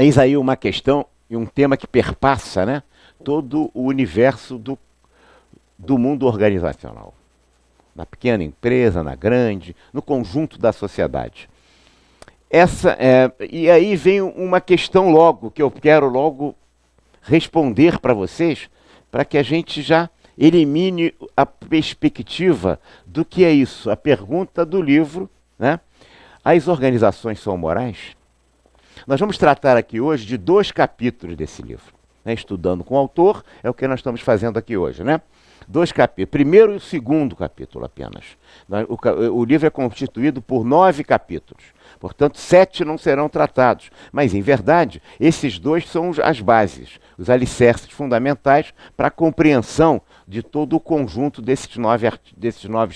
Eis aí uma questão e um tema que perpassa, né, todo o universo do mundo organizacional. Na pequena empresa, na grande, no conjunto da sociedade. E aí vem uma questão logo, que eu quero logo responder para vocês, para que a gente já elimine a perspectiva do que é isso. A pergunta do livro, né? As organizações são morais? Nós vamos tratar aqui hoje de 2 capítulos desse livro. Né? Estudando com o autor, é o que nós estamos fazendo aqui hoje, né? 2 capítulos. Primeiro e o segundo capítulo apenas. O livro é constituído por 9 capítulos. Portanto, 7 não serão tratados. Mas, em verdade, esses 2 são as bases, os alicerces fundamentais para a compreensão de todo o conjunto desses 9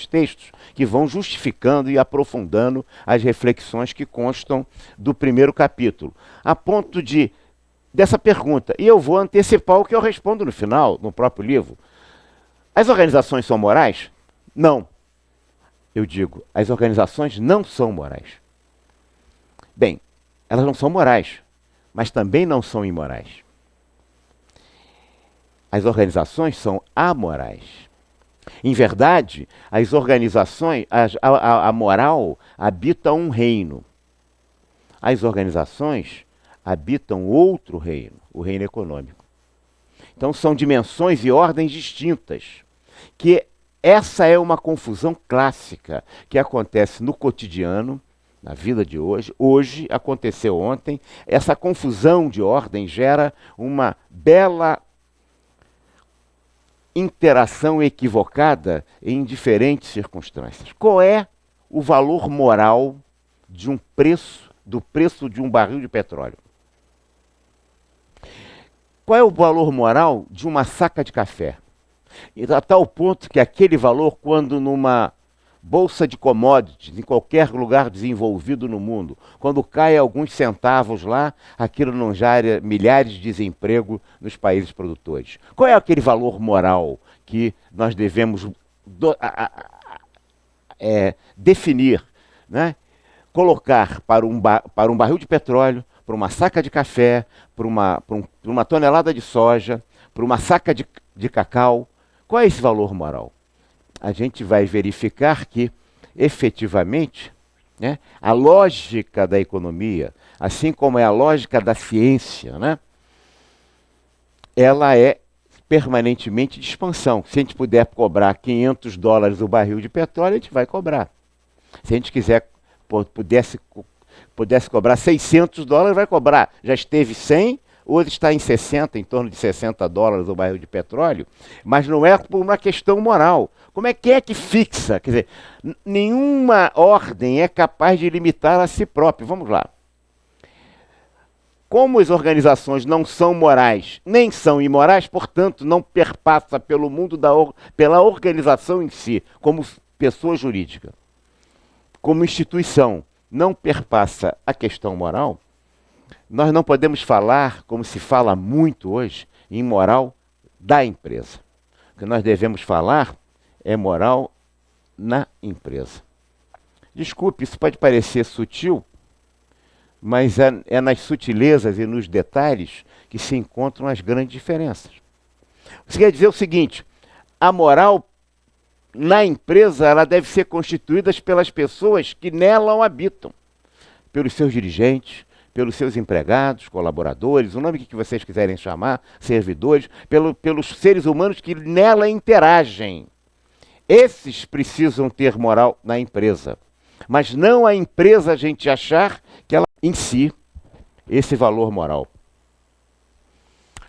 textos, que vão justificando e aprofundando as reflexões que constam do primeiro capítulo. A ponto dessa pergunta, e eu vou antecipar o que eu respondo no final, no próprio livro. As organizações são morais? Não. Eu digo, as organizações não são morais. Bem, elas não são morais, mas também não são imorais. As organizações são amorais. Em verdade, as organizações, a moral habita um reino. As organizações habitam outro reino, o reino econômico. Então são dimensões e ordens distintas, que essa é uma confusão clássica que acontece no cotidiano, na vida de hoje aconteceu ontem. Essa confusão de ordem gera uma bela interação equivocada em diferentes circunstâncias. Qual é o valor moral do preço de um barril de petróleo? Qual é o valor moral de uma saca de café? E a tal ponto que aquele valor, quando numa bolsa de commodities, em qualquer lugar desenvolvido no mundo, quando cai alguns centavos lá, aquilo não gera milhares de desemprego nos países produtores. Qual é aquele valor moral que nós devemos definir, né? Colocar para um barril de petróleo, para uma saca de café, para uma tonelada de soja, para uma saca de cacau? Qual é esse valor moral? A gente vai verificar que, efetivamente, né, a lógica da economia, assim como é a lógica da ciência, né, ela é permanentemente de expansão. Se a gente puder cobrar $500 o barril de petróleo, a gente vai cobrar. Se a gente pudesse cobrar $600, vai cobrar. Já esteve 100, hoje está em 60, em torno de $60 o barril de petróleo, mas não é por uma questão moral. Como é que fixa? Quer dizer, nenhuma ordem é capaz de limitar a si própria. Vamos lá. Como as organizações não são morais, nem são imorais, portanto, não perpassa pelo mundo pela organização em si, como pessoa jurídica, como instituição, não perpassa a questão moral, nós não podemos falar, como se fala muito hoje, em moral da empresa. O que nós devemos falar é moral na empresa. Desculpe, isso pode parecer sutil, mas é nas sutilezas e nos detalhes que se encontram as grandes diferenças. Isso quer dizer o seguinte: a moral na empresa ela deve ser constituída pelas pessoas que nela habitam, pelos seus dirigentes, pelos seus empregados, colaboradores, o nome que vocês quiserem chamar, servidores, pelos seres humanos que nela interagem. Esses precisam ter moral na empresa, mas não a empresa a gente achar que ela em si esse valor moral.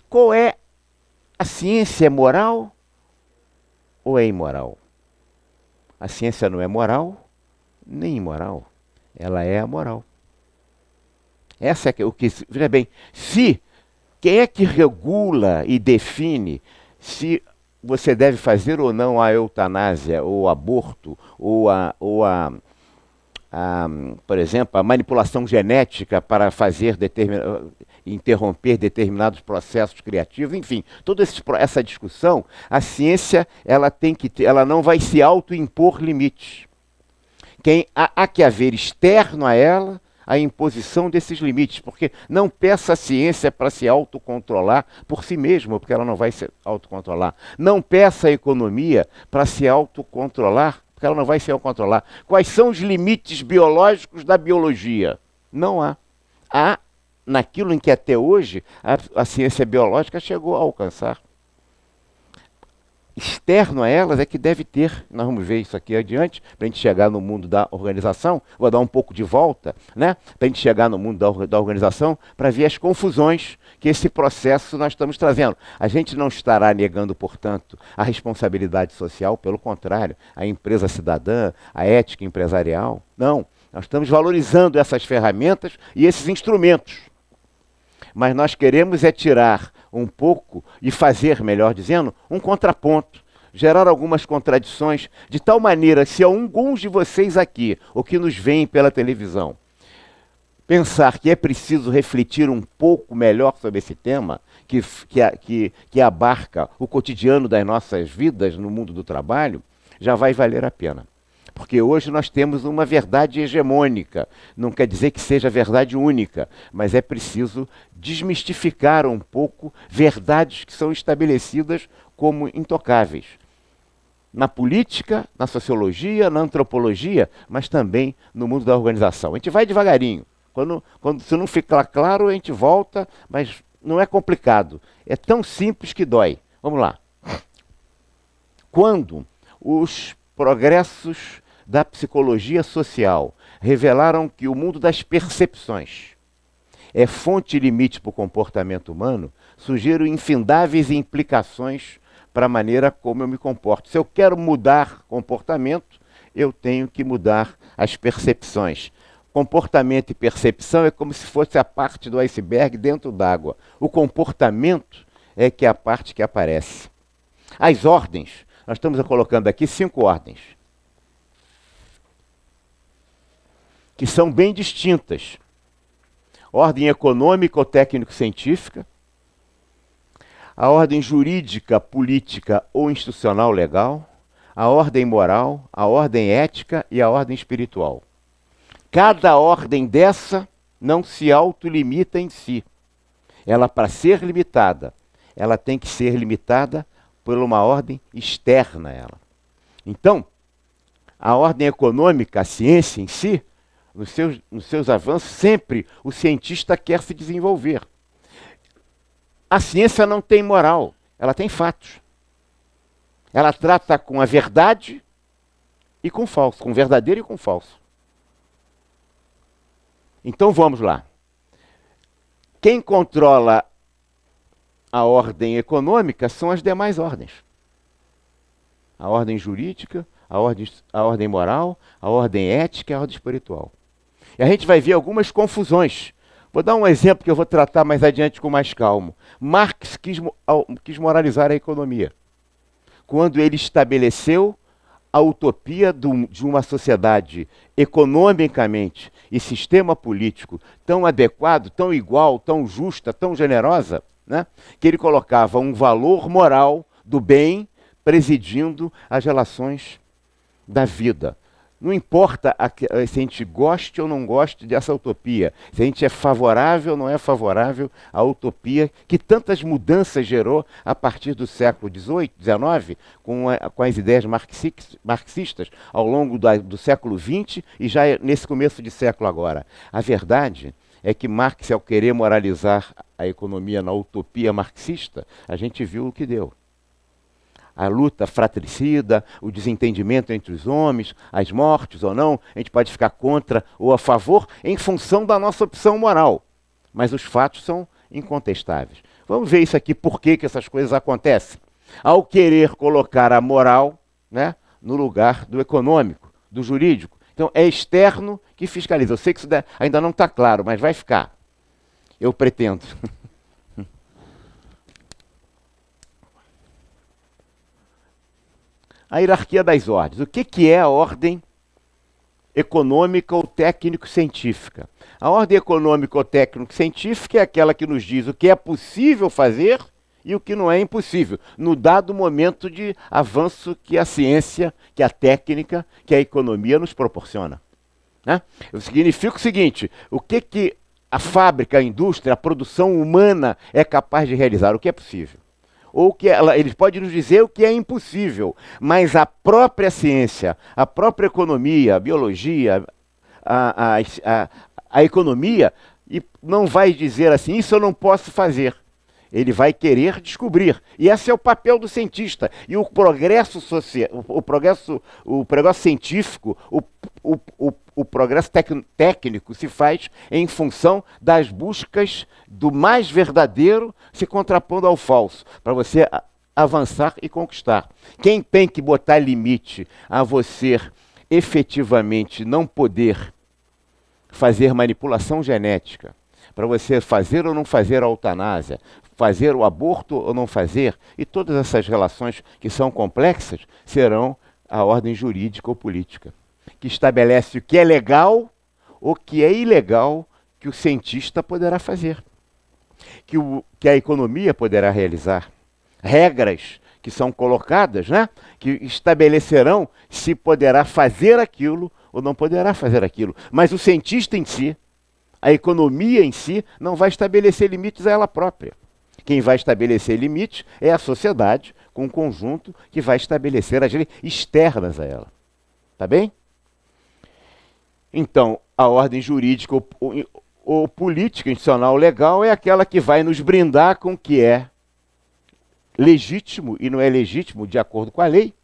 Qual é a ciência? É moral ou é imoral? A ciência não é moral nem imoral, ela é amoral. Essa é o que, veja bem, quem é que regula e define se você deve fazer ou não a eutanásia, ou o aborto, ou por exemplo, a manipulação genética para interromper determinados processos criativos, enfim, toda essa discussão, a ciência ela não vai se autoimpor limites. Há que haver externo a ela a imposição desses limites, porque não peça a ciência para se autocontrolar por si mesma, porque ela não vai se autocontrolar. Não peça a economia para se autocontrolar, porque ela não vai se autocontrolar. Quais são os limites biológicos da biologia? Não há. Há naquilo em que até hoje a ciência biológica chegou a alcançar. Externo a elas é que deve ter, nós vamos ver isso aqui adiante, para a gente chegar no mundo da organização, vou dar um pouco de volta, né? Para a gente chegar no mundo da organização, para ver as confusões que esse processo nós estamos trazendo. A gente não estará negando, portanto, a responsabilidade social, pelo contrário, a empresa cidadã, a ética empresarial, não. Nós estamos valorizando essas ferramentas e esses instrumentos. Mas nós queremos é tirar um pouco e fazer, melhor dizendo, um contraponto, gerar algumas contradições, de tal maneira, se alguns de vocês aqui, ou que nos veem pela televisão, pensar que é preciso refletir um pouco melhor sobre esse tema, que abarca o cotidiano das nossas vidas no mundo do trabalho, já vai valer a pena. Porque hoje nós temos uma verdade hegemônica. Não quer dizer que seja verdade única, mas é preciso desmistificar um pouco verdades que são estabelecidas como intocáveis. Na política, na sociologia, na antropologia, mas também no mundo da organização. A gente vai devagarinho. Se não ficar claro, a gente volta, mas não é complicado. É tão simples que dói. Vamos lá. Quando os progressos da psicologia social revelaram que o mundo das percepções é fonte e limite para o comportamento humano, surgiram infindáveis implicações para a maneira como eu me comporto. Se eu quero mudar comportamento, eu tenho que mudar as percepções. Comportamento e percepção é como se fosse a parte do iceberg dentro d'água. O comportamento é que é a parte que aparece. As ordens, nós estamos colocando aqui 5 ordens, que são bem distintas. Ordem econômica ou técnico-científica, a ordem jurídica, política ou institucional legal, a ordem moral, a ordem ética e a ordem espiritual. Cada ordem dessa não se autolimita em si. Ela, para ser limitada, ela tem que ser limitada por uma ordem externa a ela. Então, a ordem econômica, a ciência em si, nos seus avanços, sempre o cientista quer se desenvolver. A ciência não tem moral, ela tem fatos. Ela trata com a verdade e com o falso, com o verdadeiro e com o falso. Então vamos lá. Quem controla a ordem econômica são as demais ordens. A ordem jurídica, a ordem moral, a ordem ética e a ordem espiritual. E a gente vai ver algumas confusões. Vou dar um exemplo que eu vou tratar mais adiante com mais calmo. Marx quis moralizar a economia, quando ele estabeleceu a utopia de uma sociedade economicamente e sistema político tão adequado, tão igual, tão justa, tão generosa, né, que ele colocava um valor moral do bem presidindo as relações da vida. Não importa se a gente goste ou não goste dessa utopia, se a gente é favorável ou não é favorável à utopia que tantas mudanças gerou a partir do século XVIII, XIX, com as ideias marxistas ao longo do século XX e já nesse começo de século agora. A verdade é que Marx, ao querer moralizar a economia na utopia marxista, a gente viu o que deu. A luta fratricida, o desentendimento entre os homens, as mortes ou não, a gente pode ficar contra ou a favor em função da nossa opção moral. Mas os fatos são incontestáveis. Vamos ver isso aqui, por que essas coisas acontecem. Ao querer colocar a moral, né, no lugar do econômico, do jurídico. Então é externo que fiscaliza. Eu sei que isso ainda não está claro, mas vai ficar. Eu pretendo. A hierarquia das ordens. O que é a ordem econômica ou técnico-científica? A ordem econômica ou técnico-científica é aquela que nos diz o que é possível fazer e o que não é impossível, no dado momento de avanço que a ciência, que a técnica, que a economia nos proporciona. né? Significa o seguinte, o que a fábrica, a indústria, a produção humana é capaz de realizar, o que é possível. Ou que eles podem nos dizer o que é impossível, mas a própria ciência, a própria economia, a biologia, a economia, e não vai dizer assim, isso eu não posso fazer. Ele vai querer descobrir. E esse é o papel do cientista. E o progresso social, o progresso científico, o progresso técnico se faz em função das buscas do mais verdadeiro se contrapondo ao falso, para você avançar e conquistar. Quem tem que botar limite a você efetivamente não poder fazer manipulação genética, para você fazer ou não fazer a eutanásia, fazer o aborto ou não fazer, e todas essas relações que são complexas, serão a ordem jurídica ou política, que estabelece o que é legal ou o que é ilegal que o cientista poderá fazer, que a economia poderá realizar, regras que são colocadas, né, que estabelecerão se poderá fazer aquilo ou não poderá fazer aquilo. Mas o cientista em si, a economia em si, não vai estabelecer limites a ela própria. Quem vai estabelecer limites é a sociedade, com um conjunto que vai estabelecer as leis externas a ela. Tá bem? Então, a ordem jurídica ou política, institucional, legal, é aquela que vai nos brindar com o que é legítimo e não é legítimo de acordo com a lei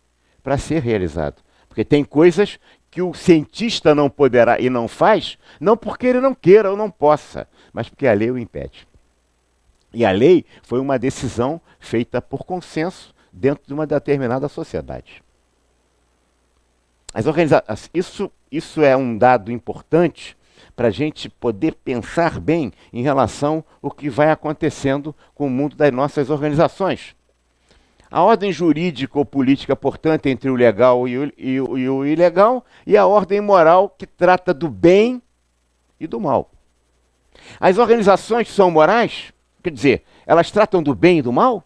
para ser realizado. Porque tem coisas que o cientista não poderá e não faz, não porque ele não queira ou não possa, mas porque a lei o impede. E a lei foi uma decisão feita por consenso dentro de uma determinada sociedade. Isso é um dado importante para a gente poder pensar bem em relação ao que vai acontecendo com o mundo das nossas organizações. A ordem jurídica ou política, portanto, entre o legal e o ilegal, e a ordem moral que trata do bem e do mal. As organizações são morais, quer dizer, elas tratam do bem e do mal?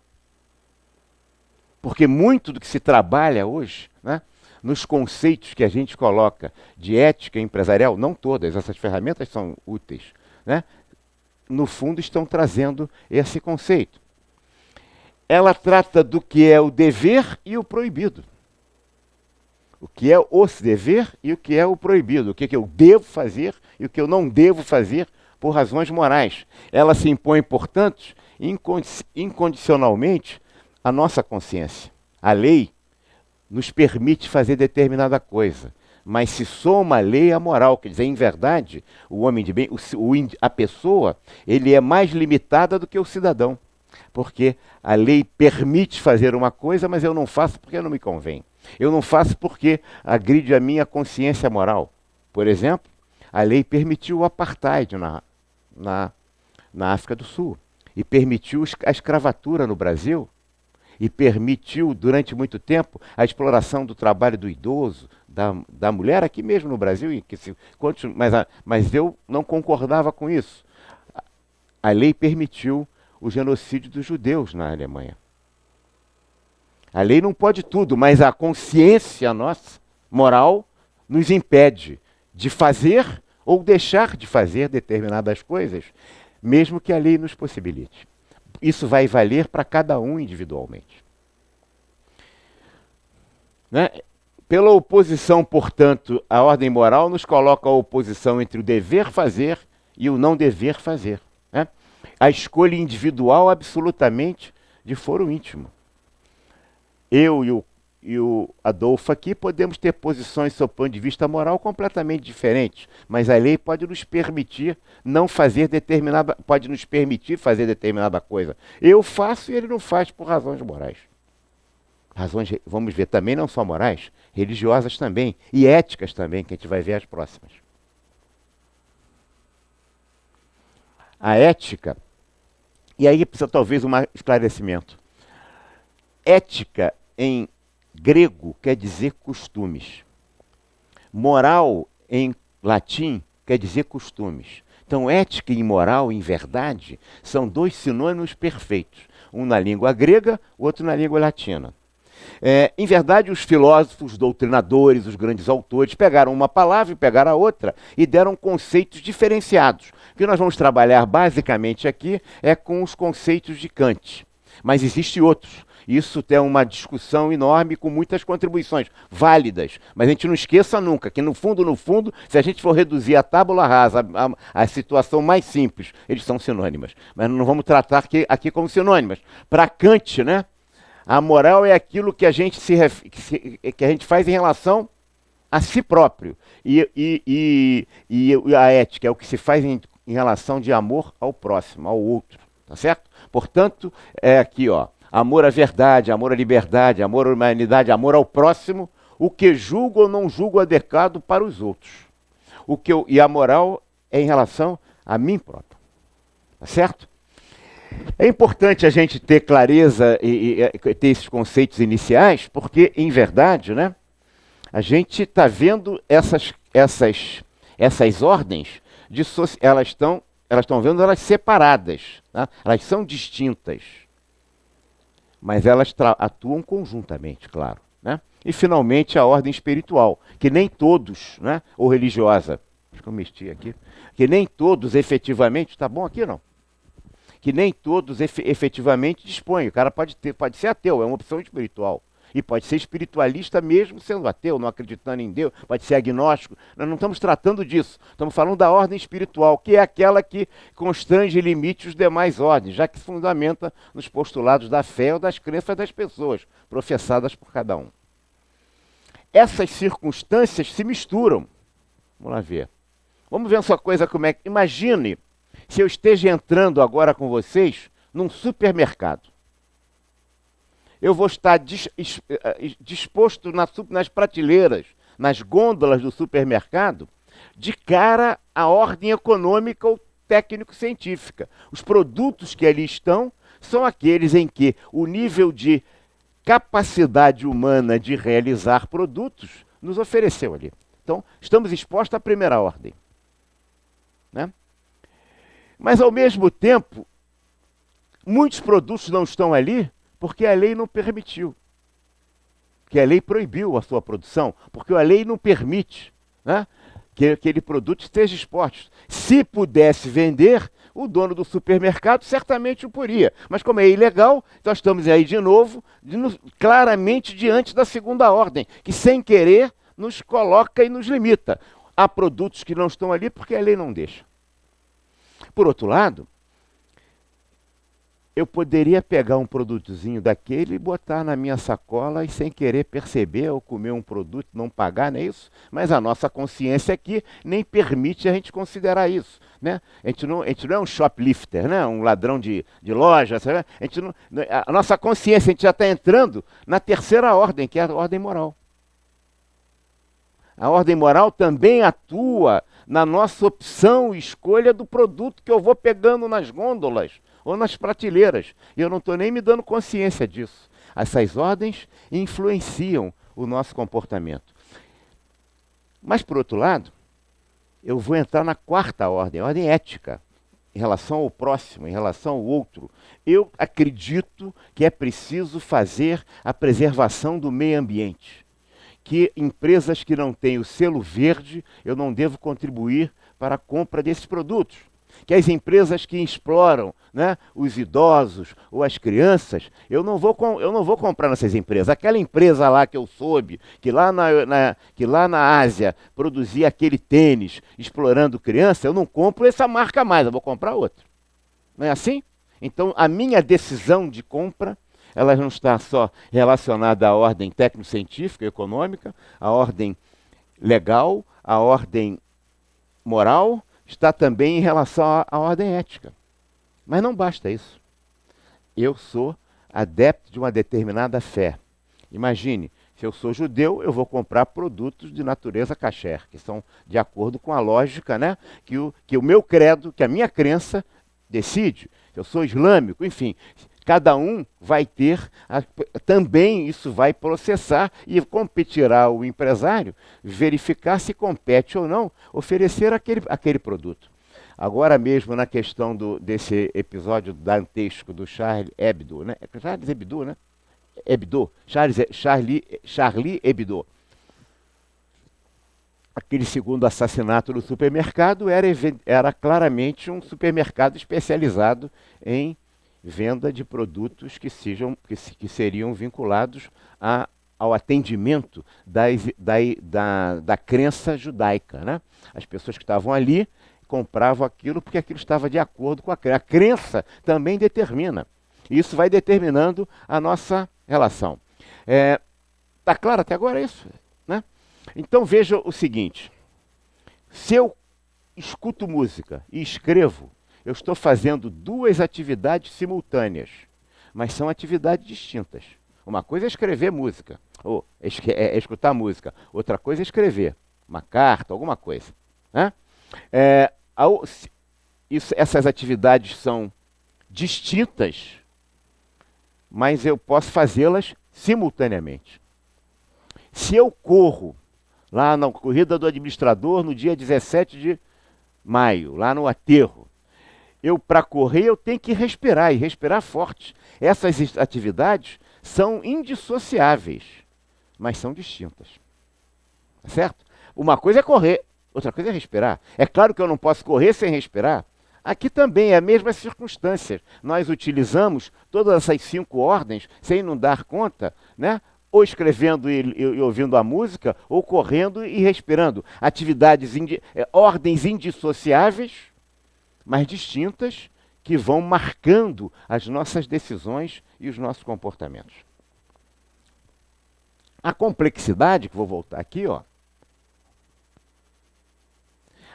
Porque muito do que se trabalha hoje, né, nos conceitos que a gente coloca de ética empresarial, não todas, essas ferramentas são úteis, né, no fundo estão trazendo esse conceito. Ela trata do que é o dever e o proibido. O que é o dever e o que é o proibido. O que eu devo fazer e o que eu não devo fazer por razões morais. Ela se impõe, portanto, incondicionalmente à nossa consciência. A lei nos permite fazer determinada coisa, mas se soma a lei à moral, quer dizer, em verdade, o homem de bem, a pessoa, ele é mais limitada do que o cidadão. Porque a lei permite fazer uma coisa, mas eu não faço porque não me convém. Eu não faço porque agride a minha consciência moral. Por exemplo, a lei permitiu o apartheid na África do Sul. E permitiu a escravatura no Brasil. E permitiu, durante muito tempo, a exploração do trabalho do idoso, da mulher aqui mesmo no Brasil. Mas eu não concordava com isso. A lei permitiu o genocídio dos judeus na Alemanha. A lei não pode tudo, mas a consciência nossa, moral, nos impede de fazer ou deixar de fazer determinadas coisas, mesmo que a lei nos possibilite. Isso vai valer para cada um individualmente. Né? Pela oposição, portanto, a ordem moral nos coloca a oposição entre o dever fazer e o não dever fazer. Né? A escolha individual absolutamente de foro íntimo. Eu e o Adolfo aqui podemos ter posições, sob o ponto de vista moral, completamente diferentes, mas a lei pode nos permitir pode nos permitir fazer determinada coisa. Eu faço e ele não faz por razões morais. Razões, vamos ver, também não só morais, religiosas também, e éticas também, que a gente vai ver as próximas. A ética, e aí precisa talvez um esclarecimento. Ética em grego quer dizer costumes. Moral em latim quer dizer costumes. Então, ética e moral, em verdade, são dois sinônimos perfeitos. Um na língua grega, outro na língua latina. Em verdade, os filósofos, os doutrinadores, os grandes autores pegaram uma palavra e pegaram a outra e deram conceitos diferenciados. O que nós vamos trabalhar basicamente aqui é com os conceitos de Kant, mas existem outros. Isso tem uma discussão enorme com muitas contribuições válidas, mas a gente não esqueça nunca que no fundo, se a gente for reduzir a tábula rasa, a situação mais simples, eles são sinônimas. Mas não vamos tratar aqui como sinônimas. Para Kant, né, a moral é aquilo que a gente, que a gente faz em relação a si próprio. E a ética é o que se faz em relação de amor ao próximo, ao outro. Tá certo? Portanto, é aqui, ó. Amor à verdade, amor à liberdade, amor à humanidade, amor ao próximo, o que julgo ou não julgo adequado para os outros. E a moral é em relação a mim próprio. Tá certo? É importante a gente ter clareza e ter esses conceitos iniciais, porque, em verdade, né, a gente está vendo essas ordens, elas estão vendo elas separadas, tá? Elas são distintas. Mas elas atuam conjuntamente, claro. Né? E, finalmente, a ordem espiritual, que nem todos, né, ou religiosa, acho que eu mexi aqui, que nem todos efetivamente, está bom aqui não? Que nem todos efetivamente dispõem. O cara pode ser ateu, é uma opção espiritual. E pode ser espiritualista mesmo sendo ateu, não acreditando em Deus, pode ser agnóstico. Nós não estamos tratando disso. Estamos falando da ordem espiritual, que é aquela que constrange e limite os demais ordens, já que se fundamenta nos postulados da fé ou das crenças das pessoas, professadas por cada um. Essas circunstâncias se misturam. Vamos lá ver. Vamos ver essa coisa como é que... Imagine se eu esteja entrando agora com vocês num supermercado. Eu vou estar disposto nas prateleiras, nas gôndolas do supermercado, de cara à ordem econômica ou técnico-científica. Os produtos que ali estão são aqueles em que o nível de capacidade humana de realizar produtos nos ofereceu ali. Então, estamos expostos à primeira ordem. Né? Mas, ao mesmo tempo, muitos produtos não estão ali porque a lei não permitiu, porque a lei proibiu a sua produção, porque a lei não permite, né, que aquele produto esteja exposto. Se pudesse vender, o dono do supermercado certamente o poderia. Mas como é ilegal, nós estamos aí de novo, claramente diante da segunda ordem, que sem querer nos coloca e nos limita. Há produtos que não estão ali porque a lei não deixa. Por outro lado, eu poderia pegar um produtozinho daquele e botar na minha sacola e sem querer perceber ou comer um produto, não pagar, não é isso? Mas a nossa consciência aqui nem permite a gente considerar isso. Né? A gente não é um shoplifter, né? Um ladrão de loja. Sabe? A nossa consciência, a gente já está entrando na terceira ordem, que é a ordem moral. A ordem moral também atua na nossa opção e escolha do produto que eu vou pegando nas gôndolas ou nas prateleiras. E eu não estou nem me dando consciência disso. Essas ordens influenciam o nosso comportamento. Mas, por outro lado, eu vou entrar na quarta ordem, a ordem ética, em relação ao próximo, em relação ao outro. Eu acredito que é preciso fazer a preservação do meio ambiente. Que empresas que não têm o selo verde, eu não devo contribuir para a compra desses produtos. Que as empresas que exploram, né, os idosos ou as crianças, eu não vou comprar nessas empresas. Aquela empresa lá que eu soube, que lá na Ásia produzia aquele tênis explorando criança, eu não compro essa marca mais, eu vou comprar outra. Não é assim? Então, a minha decisão de compra, ela não está só relacionada à ordem técnico-científica e econômica, à ordem legal, à ordem moral, está também em relação à ordem ética. Mas não basta isso. Eu sou adepto de uma determinada fé. Imagine, se eu sou judeu, eu vou comprar produtos de natureza kasher, que são de acordo com a lógica, né, que o meu credo, que a minha crença decide. Se eu sou islâmico, enfim, cada um vai ter, também isso vai processar e competirá o empresário, verificar se compete ou não, oferecer aquele produto. Agora mesmo na questão desse episódio dantesco do Charlie Hebdo, né? Charles Hebdo, né? Hebdo, Charlie Hebdo. Aquele segundo assassinato no supermercado era claramente um supermercado especializado em venda de produtos que seriam vinculados ao atendimento da crença judaica, né? As pessoas que estavam ali compravam aquilo porque aquilo estava de acordo com a crença. A crença também determina. Isso vai determinando a nossa relação. Está claro até agora isso? Né? Então veja o seguinte, se eu escuto música e escrevo, eu estou fazendo duas atividades simultâneas, mas são atividades distintas. Uma coisa é escrever música, ou escutar música, outra coisa é escrever uma carta, alguma coisa. Né? Essas atividades são distintas, mas eu posso fazê-las simultaneamente. Se eu corro lá na corrida do administrador no dia 17 de maio, lá no aterro, para correr eu tenho que respirar, e respirar forte. Essas atividades são indissociáveis, mas são distintas. Tá certo? Uma coisa é correr, outra coisa é respirar. É claro que eu não posso correr sem respirar. Aqui também é a mesma circunstância. Nós utilizamos todas essas 5 ordens sem nos dar conta, né? Ou escrevendo e ouvindo a música, ou correndo e respirando. Ordens indissociáveis, mas distintas, que vão marcando as nossas decisões e os nossos comportamentos. A complexidade, que vou voltar aqui, ó.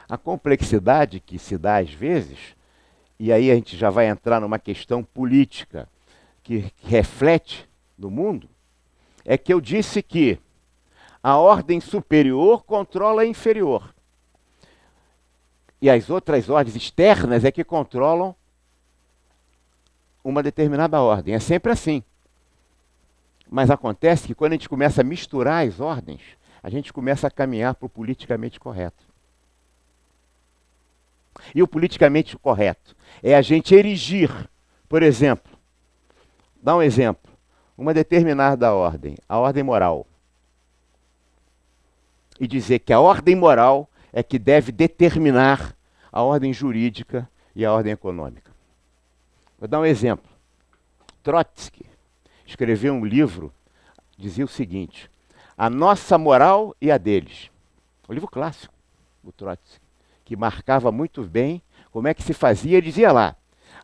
A complexidade que se dá às vezes, e aí a gente já vai entrar numa questão política que reflete no mundo, é que eu disse que a ordem superior controla a inferior. E as outras ordens externas é que controlam uma determinada ordem. É sempre assim. Mas acontece que quando a gente começa a misturar as ordens, a gente começa a caminhar para o politicamente correto. E o politicamente correto é a gente erigir, por exemplo, dá um exemplo, uma determinada ordem, a ordem moral. E dizer que a ordem moral é que deve determinar a ordem jurídica e a ordem econômica. Vou dar um exemplo. Trotsky escreveu um livro, dizia o seguinte, A Nossa Moral e a Deles. Um livro clássico, o Trotsky, que marcava muito bem como é que se fazia. Ele dizia lá,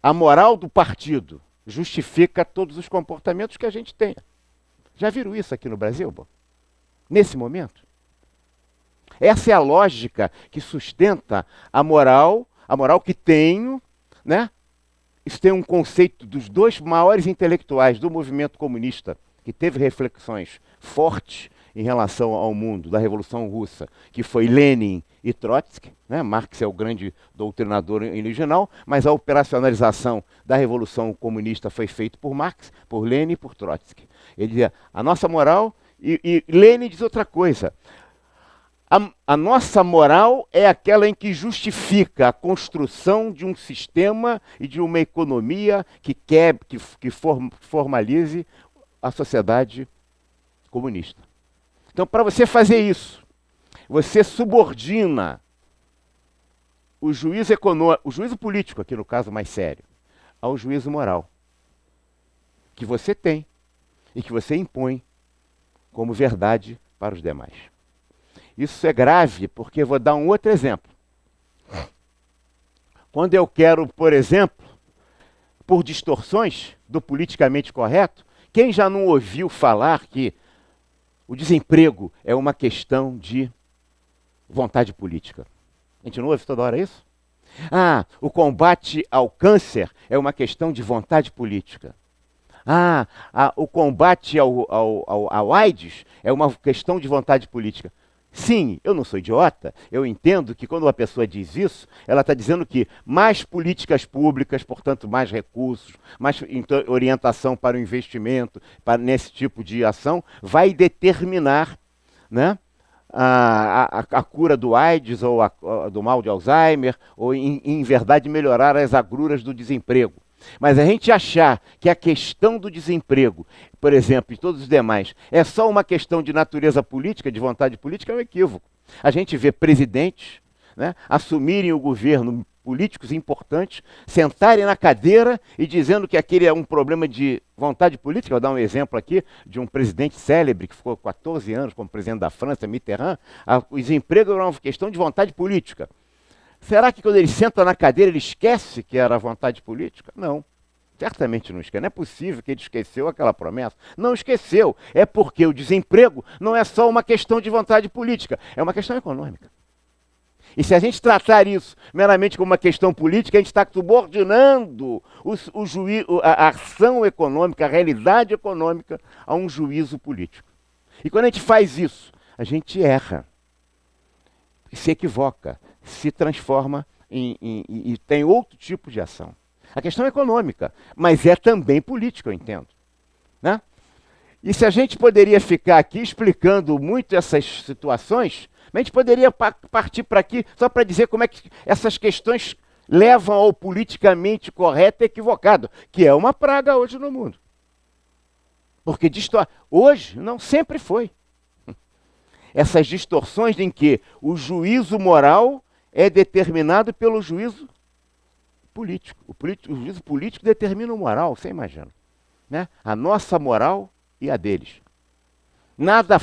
a moral do partido justifica todos os comportamentos que a gente tem. Já viram isso aqui no Brasil, bom? Nesse momento? Essa é a lógica que sustenta a moral que tenho, né? Isso tem um conceito dos 2 maiores intelectuais do movimento comunista, que teve reflexões fortes em relação ao mundo da Revolução Russa, que foi Lenin e Trotsky, né? Marx é o grande doutrinador original, mas a operacionalização da Revolução Comunista foi feita por Marx, por Lenin e por Trotsky. Ele dizia, a nossa moral, e Lenin diz outra coisa, a nossa moral é aquela em que justifica a construção de um sistema e de uma economia que formalize a sociedade comunista. Então, para você fazer isso, você subordina o juízo econômico, o juízo político, aqui no caso mais sério, ao juízo moral, que você tem e que você impõe como verdade para os demais. Isso é grave, porque vou dar um outro exemplo. Quando eu quero, por exemplo, por distorções do politicamente correto, quem já não ouviu falar que o desemprego é uma questão de vontade política? A gente não ouve toda hora isso? O combate ao câncer é uma questão de vontade política. O combate ao AIDS é uma questão de vontade política. Sim, eu não sou idiota, eu entendo que quando uma pessoa diz isso, ela está dizendo que mais políticas públicas, portanto mais recursos, mais orientação para o investimento, nesse tipo de ação, vai determinar, né, a cura do AIDS ou do mal de Alzheimer, ou em verdade melhorar as agruras do desemprego. Mas a gente achar que a questão do desemprego, por exemplo, e todos os demais, é só uma questão de natureza política, de vontade política, é um equívoco. A gente vê presidentes, né, assumirem o governo, políticos importantes, sentarem na cadeira e dizendo que aquele é um problema de vontade política. Vou dar um exemplo aqui de um presidente célebre que ficou 14 anos como presidente da França, Mitterrand. O desemprego era uma questão de vontade política. Será que quando ele senta na cadeira ele esquece que era vontade política? Não. Certamente não esquece. Não é possível que ele esqueceu aquela promessa. Não esqueceu. É porque o desemprego não é só uma questão de vontade política, é uma questão econômica. E se a gente tratar isso meramente como uma questão política, a gente está subordinando a ação econômica, a realidade econômica, a um juízo político. E quando a gente faz isso, a gente erra, se equivoca, se transforma e tem outro tipo de ação. A questão é econômica, mas é também política, eu entendo. Né? E se a gente poderia ficar aqui explicando muito essas situações, a gente poderia partir para aqui só para dizer como é que essas questões levam ao politicamente correto e equivocado, que é uma praga hoje no mundo. Porque hoje não sempre foi. Essas distorções em que o juízo moral é determinado pelo juízo político. O juízo político determina o moral, você imagina. Né? A nossa moral e a deles. Nada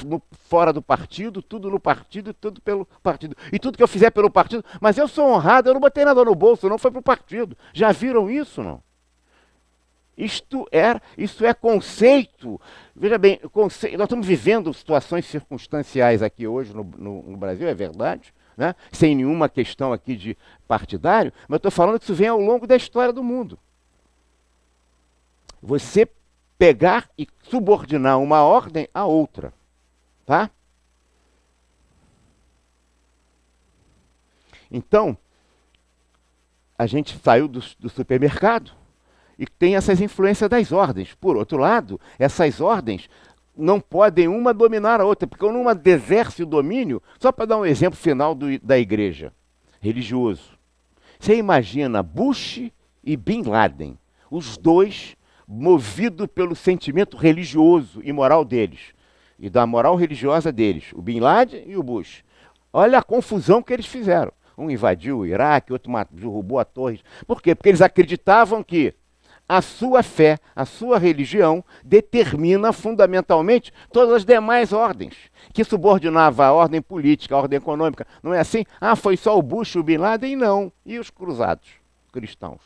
fora do partido, tudo no partido, tudo pelo partido. E tudo que eu fizer pelo partido, mas eu sou honrado, eu não botei nada no bolso, não foi para o partido. Já viram isso, não? Isso é conceito. Veja bem, nós estamos vivendo situações circunstanciais aqui hoje no Brasil, é verdade, né? Sem nenhuma questão aqui de partidário, mas eu estou falando que isso vem ao longo da história do mundo. Você pegar e subordinar uma ordem a outra, tá? Então, a gente saiu do supermercado e tem essas influências das ordens. Por outro lado, essas ordens não podem uma dominar a outra, porque uma exerce o domínio, só para dar um exemplo final da igreja, religioso. Você imagina Bush e Bin Laden, os dois movido pelo sentimento religioso e moral deles, e da moral religiosa deles, o Bin Laden e o Bush. Olha a confusão que eles fizeram. Um invadiu o Iraque, outro derrubou a torre. Por quê? Porque eles acreditavam que a sua fé, a sua religião, determina fundamentalmente todas as demais ordens, que subordinava a ordem política, a ordem econômica. Não é assim? Ah, foi só o Bush e o Bin Laden? Não. E os cruzados cristãos?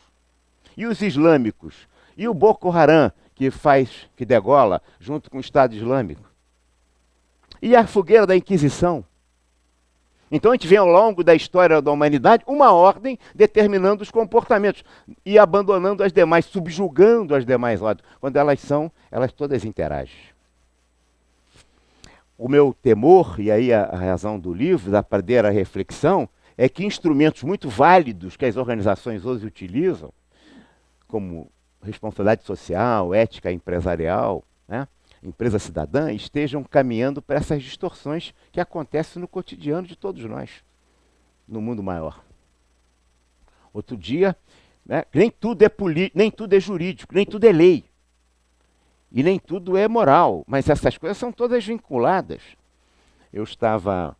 E os islâmicos? E o Boko Haram, que degola junto com o Estado Islâmico? E a fogueira da Inquisição? Então a gente vê ao longo da história da humanidade uma ordem determinando os comportamentos e abandonando as demais, subjugando as demais ordens. Quando elas todas interagem. O meu temor, e aí a razão do livro, da verdadeira reflexão, é que instrumentos muito válidos que as organizações hoje utilizam, como responsabilidade social, ética empresarial, né, empresa cidadã, estejam caminhando para essas distorções que acontecem no cotidiano de todos nós, no mundo maior. Outro dia, né, nem tudo é jurídico, nem tudo é lei, e nem tudo é moral, mas essas coisas são todas vinculadas. Eu estava...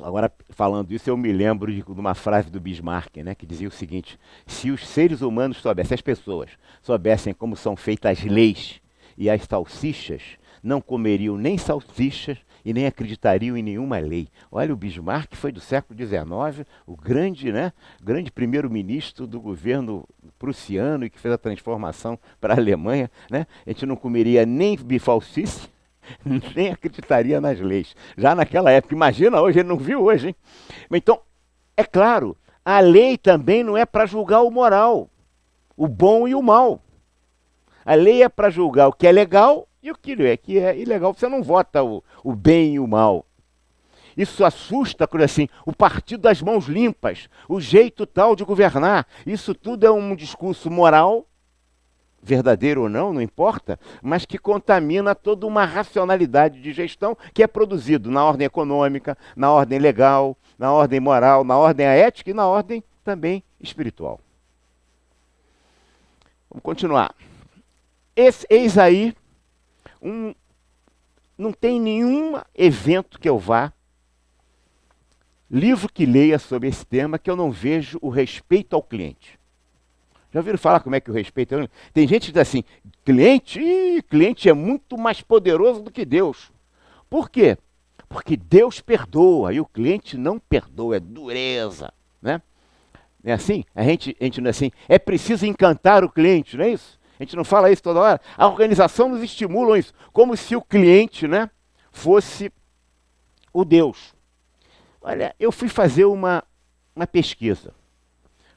Agora, falando isso, eu me lembro de uma frase do Bismarck, né, que dizia o seguinte: se os seres humanos soubessem, as pessoas soubessem como são feitas as leis e as salsichas, não comeriam nem salsichas e nem acreditariam em nenhuma lei. Olha, o Bismarck foi do século XIX, o grande primeiro-ministro do governo prussiano e que fez a transformação para a Alemanha. Né? A gente não comeria nem bifalcice, nem acreditaria nas leis. Já naquela época, imagina hoje, ele não viu hoje, hein? Então, é claro, a lei também não é para julgar o moral, o bom e o mal. A lei é para julgar o que é legal e o que é ilegal. Você não vota o bem e o mal. Isso assusta, quando assim, o partido das mãos limpas, o jeito tal de governar. Isso tudo é um discurso moral, verdadeiro ou não, não importa, mas que contamina toda uma racionalidade de gestão que é produzido na ordem econômica, na ordem legal, na ordem moral, na ordem ética e na ordem também espiritual. Vamos continuar. Eis aí, não tem nenhum evento que eu vá, livro que leia sobre esse tema, que eu não vejo o respeito ao cliente. Já ouviram falar como é que o respeito é? Tem gente que diz assim, cliente é muito mais poderoso do que Deus. Por quê? Porque Deus perdoa e o cliente não perdoa, é dureza, né? É assim? A gente não é assim. É preciso encantar o cliente, não é isso? A gente não fala isso toda hora. A organização nos estimula isso, como se o cliente, né, fosse o Deus. Olha, eu fui fazer uma pesquisa.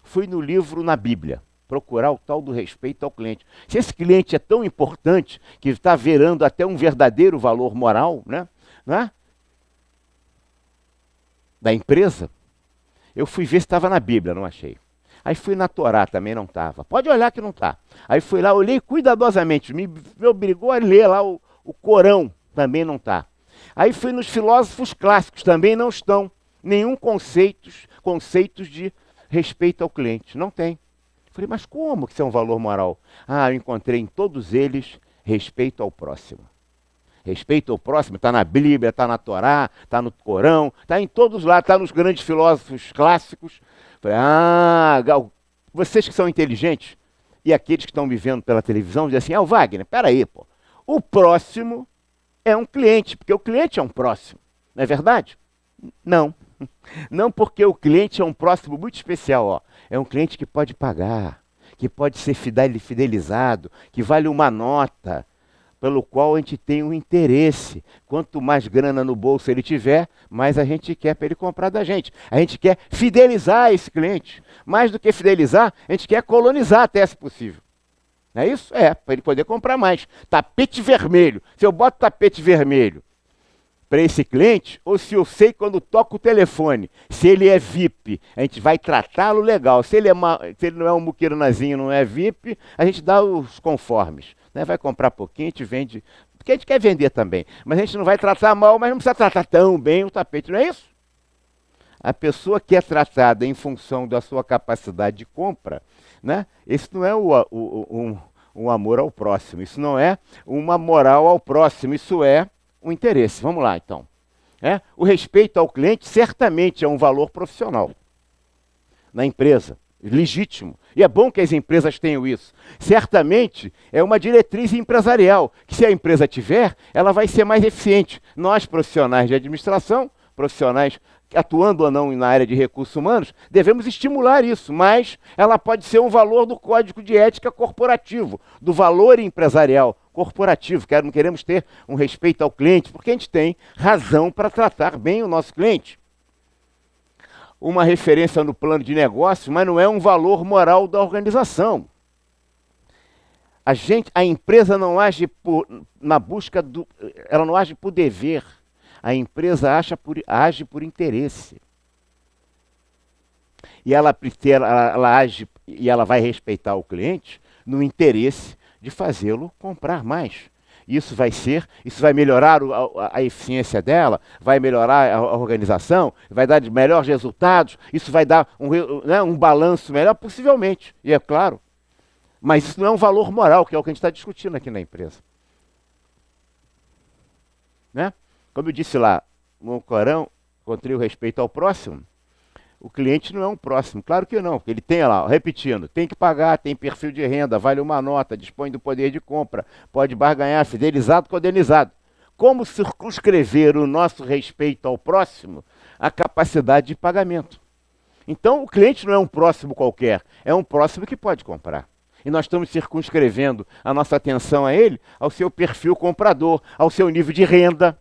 Fui no livro, na Bíblia, procurar o tal do respeito ao cliente. Se esse cliente é tão importante, que está virando até um verdadeiro valor moral, né, da empresa, eu fui ver se estava na Bíblia, não achei. Aí fui na Torá, também não estava. Pode olhar que não está. Aí fui lá, olhei cuidadosamente, me obrigou a ler lá o Corão, também não está. Aí fui nos filósofos clássicos, também não estão. Nenhum conceitos de respeito ao cliente, não tem. Falei, mas como que isso é um valor moral? Ah, eu encontrei em todos eles respeito ao próximo. Respeito ao próximo está na Bíblia, está na Torá, está no Corão, está em todos lá, está nos grandes filósofos clássicos. Falei, vocês que são inteligentes e aqueles que estão me vendo pela televisão dizem assim, Wagner, peraí, pô, o próximo é um cliente, porque o cliente é um próximo, não é verdade? Não. Não, porque o cliente é um próximo muito especial, ó. É um cliente que pode pagar, que pode ser fidelizado, que vale uma nota, pelo qual a gente tem um interesse. Quanto mais grana no bolso ele tiver, mais a gente quer para ele comprar da gente. A gente quer fidelizar esse cliente. Mais do que fidelizar, a gente quer colonizar até se possível. Não é isso? É, para ele poder comprar mais. Tapete vermelho. Se eu boto tapete vermelho para esse cliente, ou se eu sei quando toco o telefone, se ele é VIP, a gente vai tratá-lo legal. Se ele não é um muquiranazinho, não é VIP, a gente dá os conformes. Né? Vai comprar pouquinho, a gente vende, porque a gente quer vender também. Mas a gente não vai tratar mal, mas não precisa tratar tão bem o tapete, não é isso? A pessoa que é tratada em função da sua capacidade de compra, né? Esse não é um amor ao próximo, isso não é uma moral ao próximo, isso é um interesse. Vamos lá, então. O respeito ao cliente certamente é um valor profissional na empresa, legítimo. E é bom que as empresas tenham isso. Certamente é uma diretriz empresarial, que se a empresa tiver, ela vai ser mais eficiente. Nós, profissionais de administração, profissionais atuando ou não na área de recursos humanos, devemos estimular isso, mas ela pode ser um valor do Código de Ética Corporativo, do valor empresarial corporativo. Não queremos ter um respeito ao cliente, porque a gente tem razão para tratar bem o nosso cliente. Uma referência no plano de negócio, mas não é um valor moral da organização. A empresa não age ela não age por dever. A empresa age por interesse. E ela age e ela vai respeitar o cliente no interesse de fazê-lo comprar mais. Isso vai melhorar a eficiência dela, vai melhorar a organização, vai dar melhores resultados, isso vai dar um balanço melhor, possivelmente, e é claro. Mas isso não é um valor moral, que é o que a gente está discutindo aqui na empresa. Né? Como eu disse lá no Corão, encontrei o respeito ao próximo. O cliente não é um próximo, claro que não, porque ele tem lá, repetindo, tem que pagar, tem perfil de renda, vale uma nota, dispõe do poder de compra, pode barganhar, fidelizado, condenizado. Como circunscrever o nosso respeito ao próximo? A capacidade de pagamento. Então, o cliente não é um próximo qualquer, é um próximo que pode comprar. E nós estamos circunscrevendo a nossa atenção a ele, ao seu perfil comprador, ao seu nível de renda.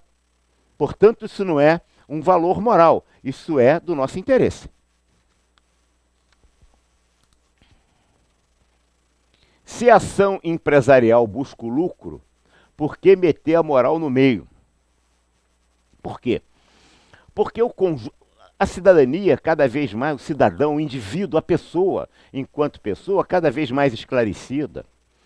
Portanto, isso não é um valor moral, isso é do nosso interesse. Se a ação empresarial busca o lucro, por que meter a moral no meio? Por quê? Porque a cidadania, cada vez mais, o cidadão, o indivíduo, a pessoa, enquanto pessoa, cada vez mais esclarecida,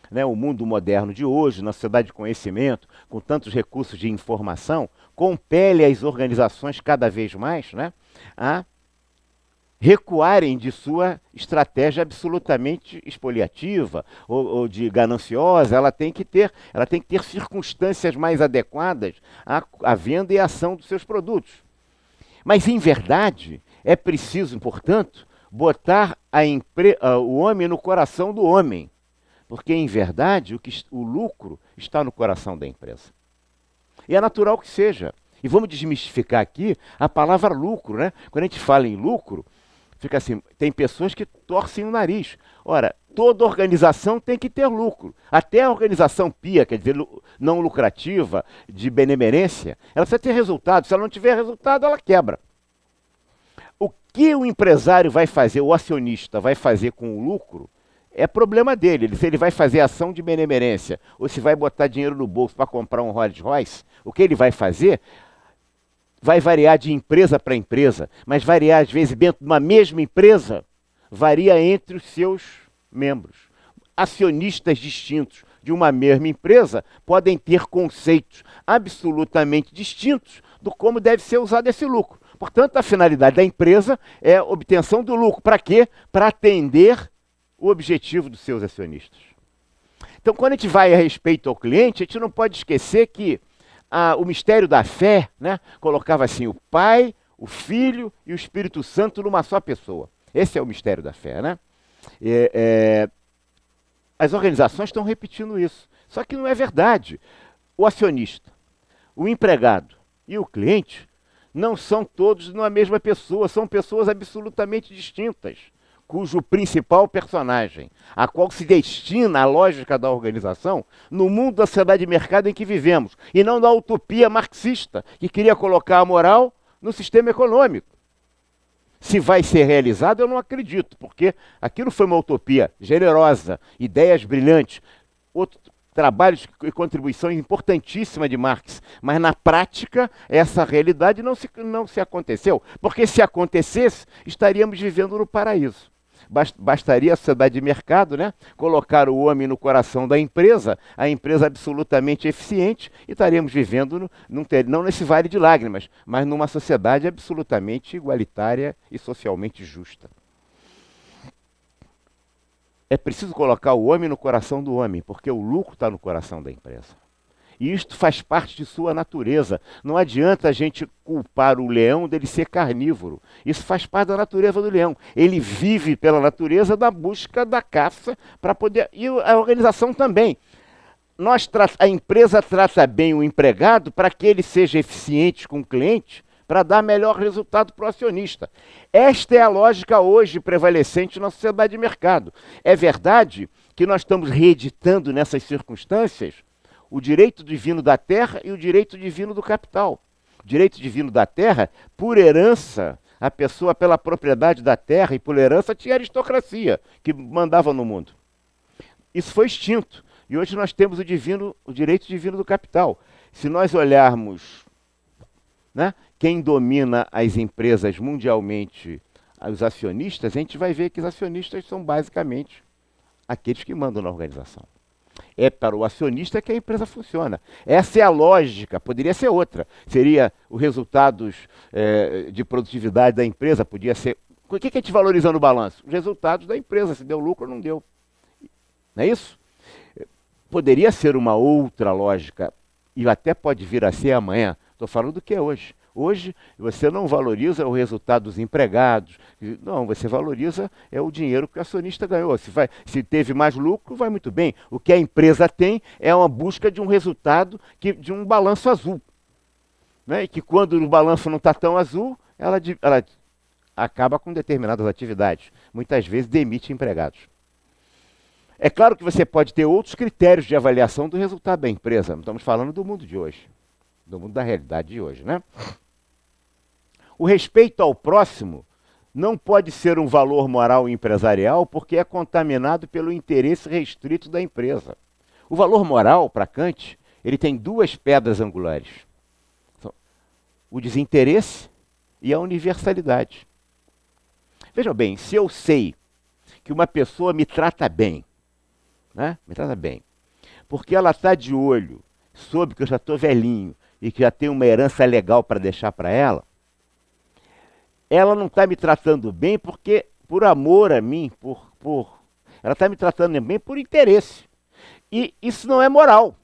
né? O mundo moderno de hoje, na sociedade de conhecimento, com tantos recursos de informação, compele as organizações cada vez mais, né, a recuarem de sua estratégia absolutamente expoliativa ou de gananciosa. Ela tem que ter circunstâncias mais adequadas à venda e à ação dos seus produtos. Mas, em verdade, é preciso, portanto, botar o homem no coração do homem, porque, em verdade, o lucro está no coração da empresa. E é natural que seja. E vamos desmistificar aqui a palavra lucro, né? Quando a gente fala em lucro, fica assim, tem pessoas que torcem o nariz. Ora, toda organização tem que ter lucro. Até a organização pia, quer dizer, não lucrativa, de benemerência, ela precisa ter resultado. Se ela não tiver resultado, ela quebra. O que o empresário vai fazer, o acionista vai fazer com o lucro, é problema dele. Se ele vai fazer ação de benemerência ou se vai botar dinheiro no bolso para comprar um Rolls Royce, o que ele vai fazer vai variar de empresa para empresa, mas variar às vezes dentro de uma mesma empresa, varia entre os seus membros. Acionistas distintos de uma mesma empresa podem ter conceitos absolutamente distintos do como deve ser usado esse lucro. Portanto, a finalidade da empresa é a obtenção do lucro. Para quê? Para atender o objetivo dos seus acionistas. Então, quando a gente vai a respeito ao cliente, a gente não pode esquecer que o mistério da fé, né, colocava assim, o Pai, o Filho e o Espírito Santo numa só pessoa. Esse é o mistério da fé, né? As organizações estão repetindo isso. Só que não é verdade. O acionista, o empregado e o cliente não são todos uma mesma pessoa, são pessoas absolutamente distintas, cujo principal personagem, a qual se destina a lógica da organização, no mundo da sociedade de mercado em que vivemos, e não da utopia marxista, que queria colocar a moral no sistema econômico. Se vai ser realizado, eu não acredito, porque aquilo foi uma utopia generosa, ideias brilhantes, trabalhos e contribuições importantíssimas de Marx, mas na prática essa realidade não se aconteceu, porque se acontecesse, estaríamos vivendo no paraíso. Bastaria a sociedade de mercado, né, colocar o homem no coração da empresa, a empresa absolutamente eficiente, e estaríamos vivendo, não nesse vale de lágrimas, mas numa sociedade absolutamente igualitária e socialmente justa. É preciso colocar o homem no coração do homem, porque o lucro está no coração da empresa. E isto faz parte de sua natureza. Não adianta a gente culpar o leão dele ser carnívoro. Isso faz parte da natureza do leão. Ele vive pela natureza da busca da caça para poder... E a organização também. A empresa trata bem o empregado para que ele seja eficiente com o cliente, para dar melhor resultado para o acionista. Esta é a lógica hoje prevalecente na sociedade de mercado. É verdade que nós estamos reeditando nessas circunstâncias o direito divino da terra e o direito divino do capital. O direito divino da terra, por herança, a pessoa pela propriedade da terra e por herança tinha aristocracia que mandava no mundo. Isso foi extinto. E hoje nós temos o direito divino do capital. Se nós olharmos, né, quem domina as empresas mundialmente, os acionistas, a gente vai ver que os acionistas são basicamente aqueles que mandam na organização. É para o acionista que a empresa funciona. Essa é a lógica, poderia ser outra. Seria os resultados de produtividade da empresa, podia ser... O que a gente valoriza no balanço? Os resultados da empresa, se deu lucro ou não deu. Não é isso? Poderia ser uma outra lógica, e até pode vir a ser amanhã. Estou falando do que é hoje. Hoje, você não valoriza o resultado dos empregados. Não, você valoriza o dinheiro que o acionista ganhou. Se teve mais lucro, vai muito bem. O que a empresa tem é uma busca de um resultado, de um balanço azul. Né? E que quando o balanço não está tão azul, ela acaba com determinadas atividades. Muitas vezes demite empregados. É claro que você pode ter outros critérios de avaliação do resultado da empresa. Estamos falando do mundo de hoje. Do mundo da realidade de hoje, né? O respeito ao próximo não pode ser um valor moral e empresarial porque é contaminado pelo interesse restrito da empresa. O valor moral, para Kant, ele tem duas pedras angulares. O desinteresse e a universalidade. Vejam bem, se eu sei que uma pessoa me trata bem, né? Me trata bem, porque ela está de olho, soube que eu já estou velhinho, e que já tem uma herança legal para deixar para ela, ela não está me tratando bem porque por amor a mim, ela está me tratando bem por interesse. E isso não é moral,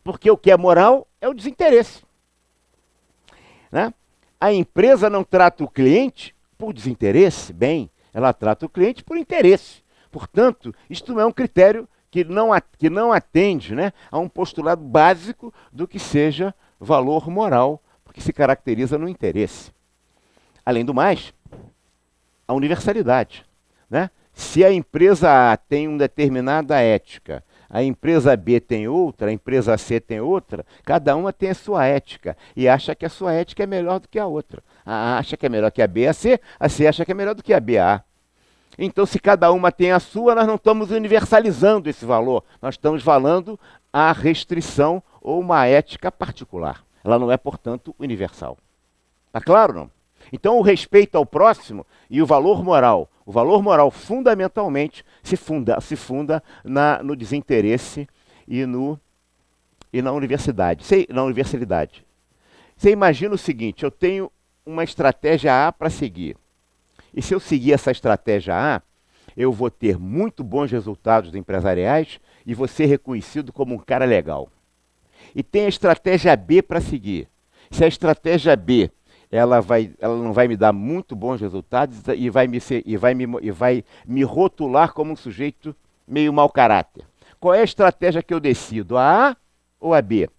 porque o que é moral é o desinteresse. Né? A empresa não trata o cliente por desinteresse, bem, ela trata o cliente por interesse. Portanto, isto não é um critério que não atende, né, a um postulado básico do que seja valor moral, porque se caracteriza no interesse. Além do mais, a universalidade. Né? Se a empresa A tem uma determinada ética, a empresa B tem outra, a empresa C tem outra, cada uma tem a sua ética e acha que a sua ética é melhor do que a outra. A A acha que é melhor que a C acha que é melhor do que a B, a A. Então, se cada uma tem a sua, nós não estamos universalizando esse valor, nós estamos falando a restrição ou uma ética particular. Ela não é, portanto, universal. Está claro, não? Então, o respeito ao próximo e o valor moral fundamentalmente se funda no desinteresse e na universalidade. Você imagina o seguinte, eu tenho uma estratégia A para seguir. E se eu seguir essa estratégia A, eu vou ter muito bons resultados empresariais e vou ser reconhecido como um cara legal. E tem a estratégia B para seguir. Se a estratégia B ela não vai me dar muito bons resultados e vai me rotular como um sujeito meio mau caráter. Qual é a estratégia que eu decido, a A ou a B?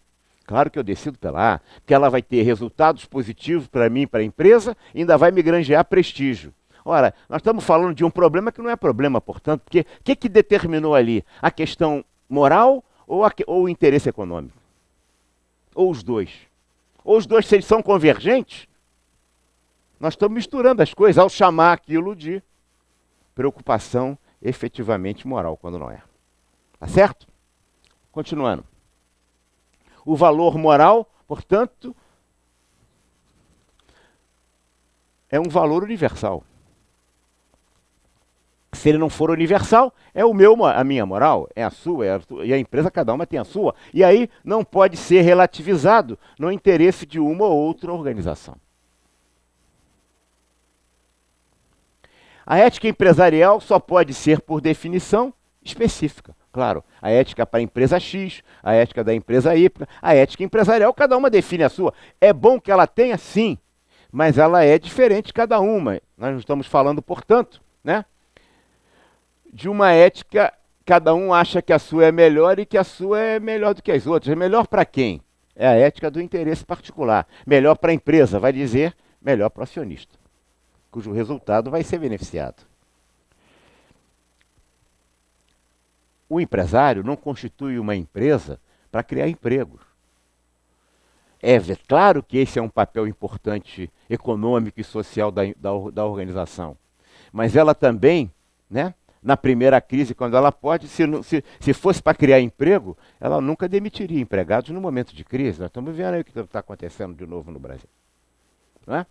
Claro que eu decido pela A, porque ela vai ter resultados positivos para mim, para a empresa, e ainda vai me granjear prestígio. Ora, nós estamos falando de um problema que não é problema, portanto, porque o que determinou ali? A questão moral ou o interesse econômico? Ou os dois? Ou os dois, se eles são convergentes, nós estamos misturando as coisas ao chamar aquilo de preocupação efetivamente moral, quando não é. Tá certo? Continuando. O valor moral, portanto, é um valor universal. Se ele não for universal, é a minha moral, é a sua, e a empresa, cada uma tem a sua. E aí não pode ser relativizado no interesse de uma ou outra organização. A ética empresarial só pode ser, por definição, específica. Claro, a ética para a empresa X, a ética da empresa Y, a ética empresarial, cada uma define a sua. É bom que ela tenha, sim, mas ela é diferente cada uma. Nós não estamos falando, portanto, né, de uma ética, cada um acha que a sua é melhor e que a sua é melhor do que as outras. É melhor para quem? É a ética do interesse particular. Melhor para a empresa, vai dizer melhor para o acionista, cujo resultado vai ser beneficiado. O empresário não constitui uma empresa para criar empregos. É claro que esse é um papel importante econômico e social da organização. Mas ela também, né, na primeira crise, quando ela pode, se fosse para criar emprego, ela nunca demitiria empregados no momento de crise. Nós estamos vendo aí o que está acontecendo de novo no Brasil. Não é?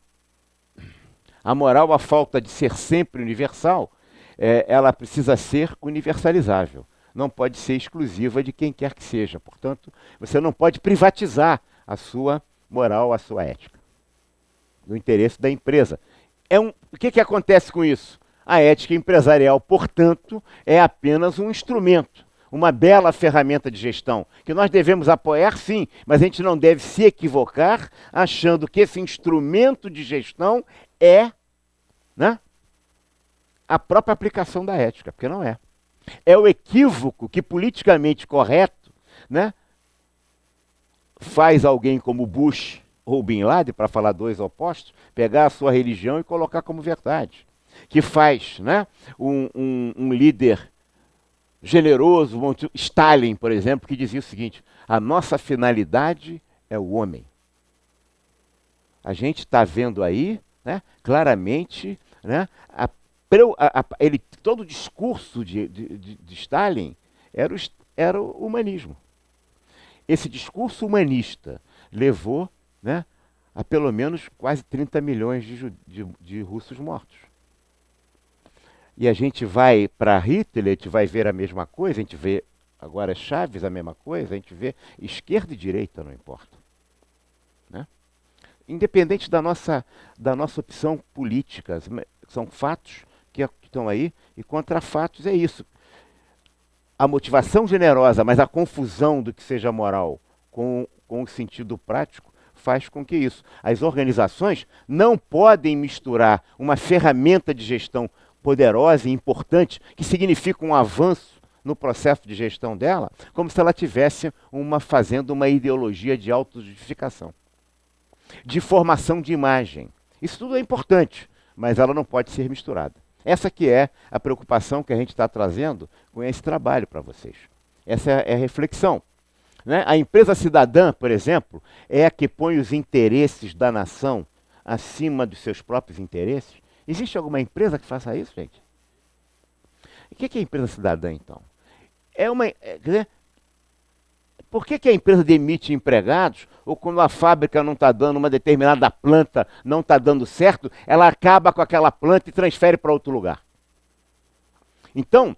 A moral, a falta de ser sempre universal, ela precisa ser universalizável. Não pode ser exclusiva de quem quer que seja. Portanto, você não pode privatizar a sua moral, a sua ética, no interesse da empresa. O que acontece com isso? A ética empresarial, portanto, é apenas um instrumento, uma bela ferramenta de gestão, que nós devemos apoiar, sim, mas a gente não deve se equivocar achando que esse instrumento de gestão é, né, a própria aplicação da ética, porque não é. É o equívoco que, politicamente correto, né, faz alguém como Bush ou Bin Laden, para falar dois opostos, pegar a sua religião e colocar como verdade. Que faz, né, um líder generoso, Stalin, por exemplo, que dizia o seguinte: a nossa finalidade é o homem. A gente está vendo aí, né, claramente, né, todo o discurso de Stalin era o humanismo. Esse discurso humanista levou, né, a pelo menos quase 30 milhões de russos mortos. E a gente vai para Hitler, a gente vai ver a mesma coisa, a gente vê agora Chaves a mesma coisa, a gente vê esquerda e direita, não importa. Né? independente da nossa opção política. São fatos que estão aí, e contra fatos é isso. A motivação generosa, mas a confusão do que seja moral com o sentido prático faz com que isso. As organizações não podem misturar uma ferramenta de gestão poderosa e importante, que significa um avanço no processo de gestão dela, como se ela tivesse fazendo uma ideologia de autojustificação, de formação de imagem. Isso tudo é importante, mas ela não pode ser misturada. Essa que é a preocupação que a gente está trazendo com esse trabalho para vocês. Essa é a reflexão. Né? A empresa cidadã, por exemplo, é a que põe os interesses da nação acima dos seus próprios interesses. Existe alguma empresa que faça isso, gente? O que é empresa cidadã, então? Quer dizer, por que a empresa demite empregados, ou quando a fábrica não está dando, uma determinada planta não está dando certo, ela acaba com aquela planta e transfere para outro lugar? Então,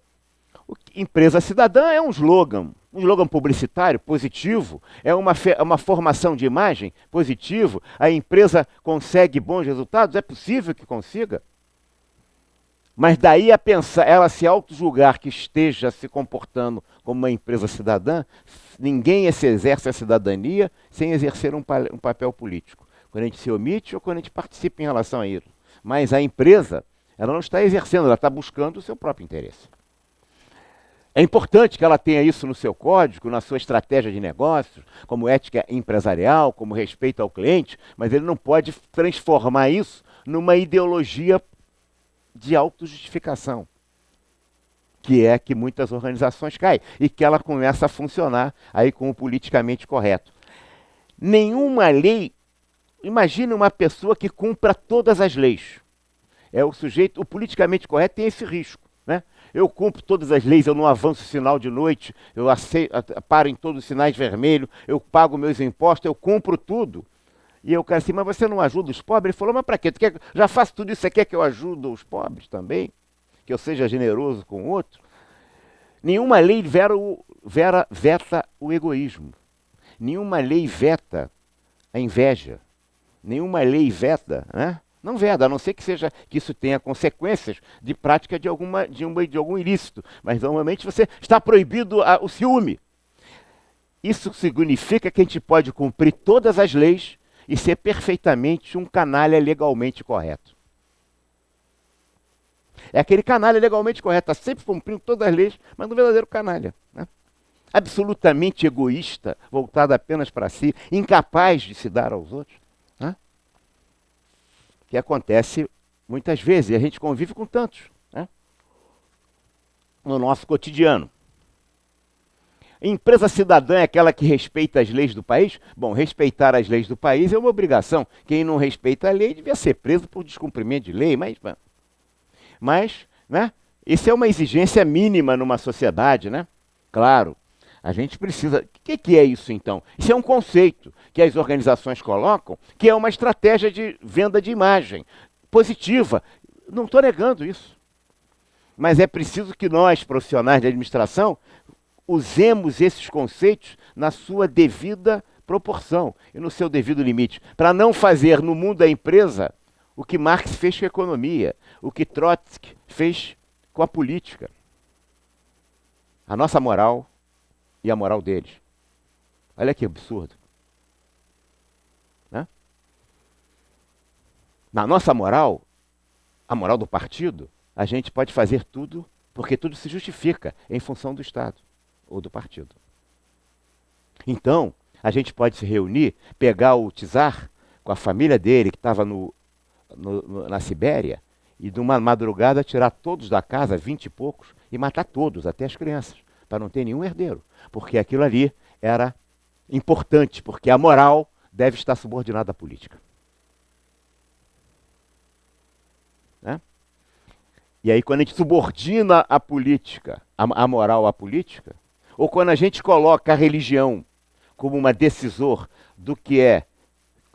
empresa cidadã é um slogan publicitário positivo, é uma formação de imagem positivo. A empresa consegue bons resultados, é possível que consiga. Mas daí a pensar, ela se auto-julgar que esteja se comportando como uma empresa cidadã, ninguém se exerce a cidadania sem exercer um papel político. Quando a gente se omite ou quando a gente participa em relação a isso. Mas a empresa, ela não está exercendo, ela está buscando o seu próprio interesse. É importante que ela tenha isso no seu código, na sua estratégia de negócios, como ética empresarial, como respeito ao cliente, mas ele não pode transformar isso numa ideologia de autojustificação, que é que muitas organizações caem, e que ela começa a funcionar aí com o politicamente correto. Nenhuma lei, imagine uma pessoa que cumpra todas as leis. O politicamente correto tem esse risco, né? Eu cumpro todas as leis, eu não avanço sinal de noite, eu paro em todos os sinais vermelhos, eu pago meus impostos, eu cumpro tudo. E eu quero assim, mas você não ajuda os pobres? Ele falou, mas para quê? Já faço tudo isso, você quer que eu ajude os pobres também? Que eu seja generoso com o outro? Nenhuma lei veta o egoísmo. Nenhuma lei veta a inveja. Nenhuma lei veta, né? Não veda, a não ser que isso tenha consequências de prática de algum ilícito. Mas normalmente você está proibido o ciúme. Isso significa que a gente pode cumprir todas as leis e ser perfeitamente um canalha legalmente correto. É aquele canalha legalmente correto, está sempre cumprindo todas as leis, mas um verdadeiro canalha. Né? Absolutamente egoísta, voltado apenas para si, incapaz de se dar aos outros. Né? Que acontece muitas vezes, e a gente convive com tantos, né? No nosso cotidiano. Empresa cidadã é aquela que respeita as leis do país? Bom, respeitar as leis do país é uma obrigação. Quem não respeita a lei devia ser preso por descumprimento de lei, mas né, isso é uma exigência mínima numa sociedade, né? Claro, a gente precisa... O que é isso, então? Isso é um conceito que as organizações colocam, que é uma estratégia de venda de imagem positiva. Não estou negando isso. Mas é preciso que nós, profissionais de administração, usemos esses conceitos na sua devida proporção e no seu devido limite, para não fazer no mundo da empresa o que Marx fez com a economia, o que Trotsky fez com a política. A nossa moral e a moral deles. Olha que absurdo. Né? Na nossa moral, a moral do partido, a gente pode fazer tudo, porque tudo se justifica em função do Estado ou do partido. Então, a gente pode se reunir, pegar o czar com a família dele, que estava na Sibéria, e de uma madrugada tirar todos da casa, 20 e poucos, e matar todos, até as crianças, para não ter nenhum herdeiro. Porque aquilo ali era importante, porque a moral deve estar subordinada à política. Né? E aí, quando a gente subordina a política, a moral à política, ou quando a gente coloca a religião como uma decisor do que é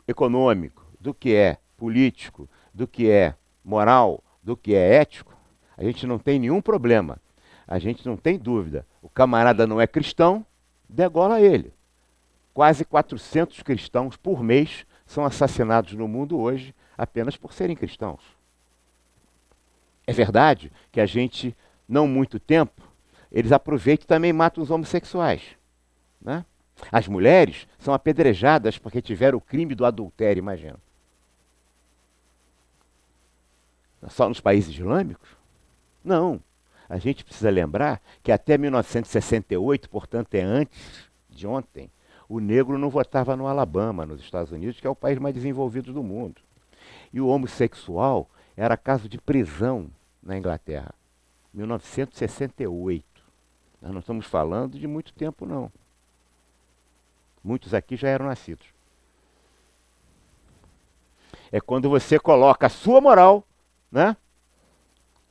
econômico, do que é político, do que é moral, do que é ético, a gente não tem nenhum problema. A gente não tem dúvida. O camarada não é cristão, degola ele. Quase 400 cristãos por mês são assassinados no mundo hoje apenas por serem cristãos. É verdade que a gente, não muito tempo, eles aproveitam e também matam os homossexuais, né? As mulheres são apedrejadas porque tiveram o crime do adultério, imagina. Só nos países islâmicos? Não. A gente precisa lembrar que até 1968, portanto é antes de ontem, o negro não votava no Alabama, nos Estados Unidos, que é o país mais desenvolvido do mundo. E o homossexual era caso de prisão na Inglaterra. 1968. Nós não estamos falando de muito tempo, não. Muitos aqui já eram nascidos. É quando você coloca a sua moral, né,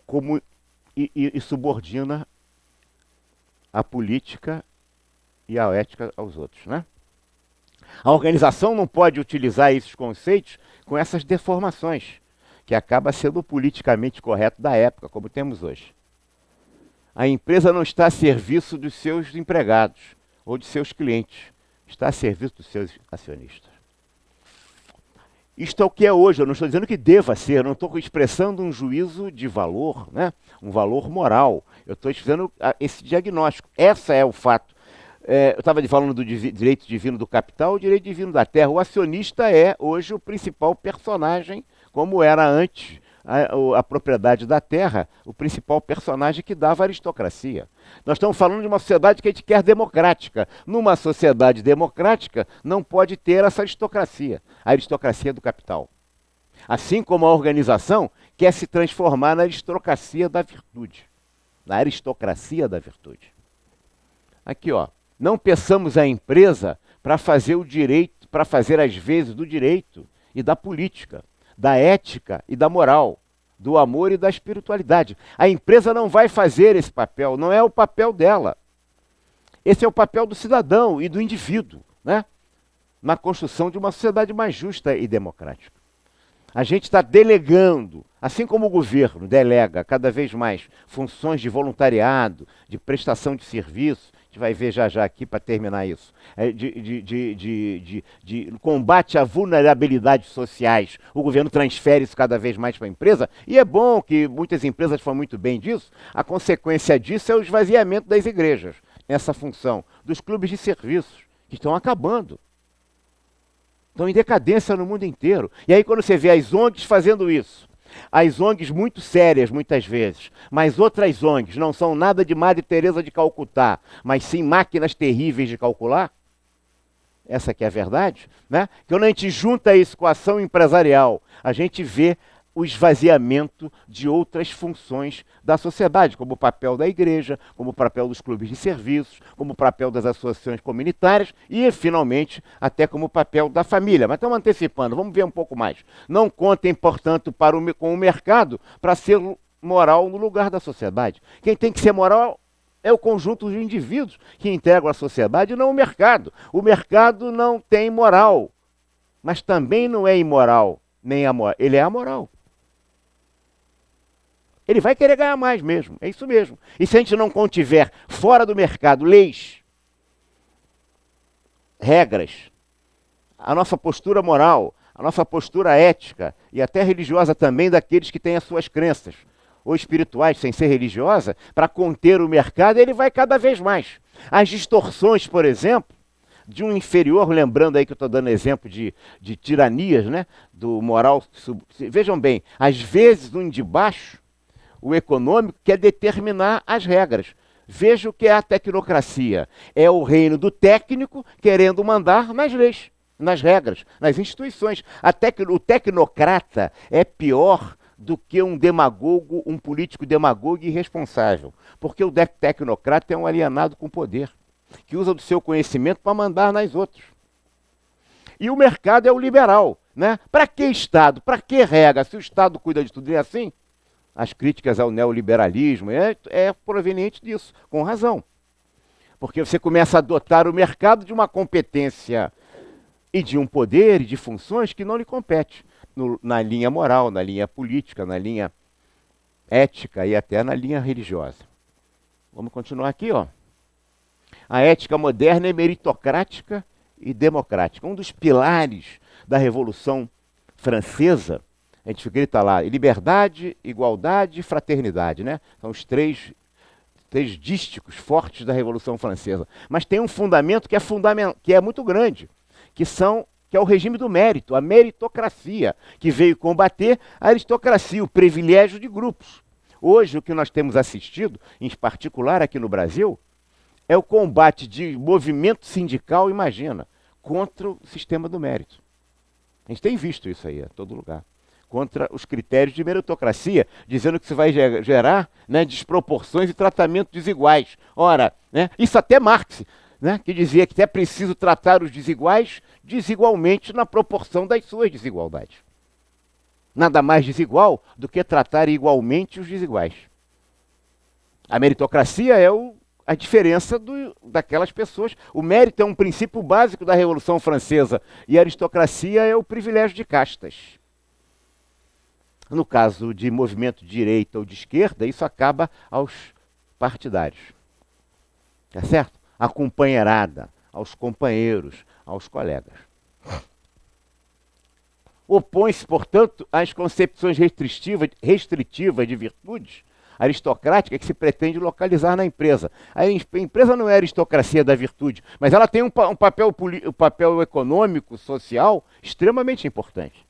como, e subordina a política e a ética aos outros, né? A organização não pode utilizar esses conceitos com essas deformações, que acaba sendo o politicamente correto da época, como temos hoje. A empresa não está a serviço dos seus empregados ou de seus clientes, está a serviço dos seus acionistas. Isto é o que é hoje, eu não estou dizendo que deva ser, eu não estou expressando um juízo de valor, né? Um valor moral. Eu estou fazendo esse diagnóstico. Esse é o fato. Eu estava falando do direito divino do capital, o direito divino da terra. O acionista é hoje o principal personagem, como era antes a propriedade da terra, o principal personagem que dava a aristocracia. Nós estamos falando de uma sociedade que a gente quer democrática. Numa sociedade democrática, não pode ter essa aristocracia, a aristocracia do capital. Assim como a organização quer se transformar na aristocracia da virtude. Na aristocracia da virtude. Aqui, ó. Não peçamos à empresa para fazer o direito, para fazer às vezes do direito e da política, da ética e da moral, do amor e da espiritualidade. A empresa não vai fazer esse papel, não é o papel dela. Esse é o papel do cidadão e do indivíduo, né? Na construção de uma sociedade mais justa e democrática. A gente está delegando, assim como o governo delega cada vez mais funções de voluntariado, de prestação de serviço, a gente vai ver já já aqui para terminar isso, de combate a vulnerabilidades sociais. O governo transfere isso cada vez mais para a empresa, e é bom que muitas empresas falam muito bem disso. A consequência disso é o esvaziamento das igrejas, nessa função, dos clubes de serviços, que estão acabando. Estão em decadência no mundo inteiro. E aí quando você vê as ONGs fazendo isso, as ONGs muito sérias muitas vezes, mas outras ONGs não são nada de Madre Teresa de Calcutá, mas sim máquinas terríveis de calcular, essa que é a verdade, né? Quando a gente junta isso com a ação empresarial, a gente vê o esvaziamento de outras funções da sociedade, como o papel da igreja, como o papel dos clubes de serviços, como o papel das associações comunitárias e, finalmente, até como o papel da família. Mas estamos antecipando, vamos ver um pouco mais. Não contem, portanto, com o mercado para ser moral no lugar da sociedade. Quem tem que ser moral é o conjunto de indivíduos que integram a sociedade, não o mercado. O mercado não tem moral, mas também não é imoral, nem amoral. Ele é amoral. Ele vai querer ganhar mais mesmo, é isso mesmo. E se a gente não contiver fora do mercado leis, regras, a nossa postura moral, a nossa postura ética e até religiosa também daqueles que têm as suas crenças, ou espirituais sem ser religiosa, para conter o mercado, ele vai cada vez mais. As distorções, por exemplo, de um inferior, lembrando aí que eu estou dando exemplo de tiranias, né, do moral. Vejam bem, às vezes um de baixo, o econômico, quer determinar as regras. Veja o que é a tecnocracia. É o reino do técnico querendo mandar nas leis, nas regras, nas instituições. O tecnocrata é pior do que um demagogo, um político demagogo irresponsável. Porque o tecnocrata é um alienado com poder, que usa do seu conhecimento para mandar nas outros. E o mercado é o liberal, né? Para que Estado? Para que regra? Se o Estado cuida de tudo, é assim? As críticas ao neoliberalismo é proveniente disso, com razão. Porque você começa a adotar o mercado de uma competência e de um poder e de funções que não lhe compete. Na linha moral, na linha política, na linha ética e até na linha religiosa. Vamos continuar aqui, ó. A ética moderna é meritocrática e democrática. Um dos pilares da Revolução Francesa, a gente grita lá, liberdade, igualdade e fraternidade, né? São os três dísticos fortes da Revolução Francesa. Mas tem um fundamento que é muito grande, que é o regime do mérito, a meritocracia, que veio combater a aristocracia, o privilégio de grupos. Hoje, o que nós temos assistido, em particular aqui no Brasil, é o combate de movimento sindical, imagina, contra o sistema do mérito. A gente tem visto isso aí a todo lugar. Contra os critérios de meritocracia, dizendo que isso vai gerar, né, desproporções e tratamentos desiguais. Ora, né, isso até Marx, né, que dizia que é preciso tratar os desiguais desigualmente na proporção das suas desigualdades. Nada mais desigual do que tratar igualmente os desiguais. A meritocracia é a diferença daquelas pessoas. O mérito é um princípio básico da Revolução Francesa e a aristocracia é o privilégio de castas. No caso de movimento de direita ou de esquerda, isso acaba aos partidários. Tá certo? À companheirada, aos companheiros, aos colegas. Opõe-se, portanto, às concepções restritivas de virtudes aristocrática que se pretende localizar na empresa. A empresa não é a aristocracia da virtude, mas ela tem um papel econômico, social, extremamente importante.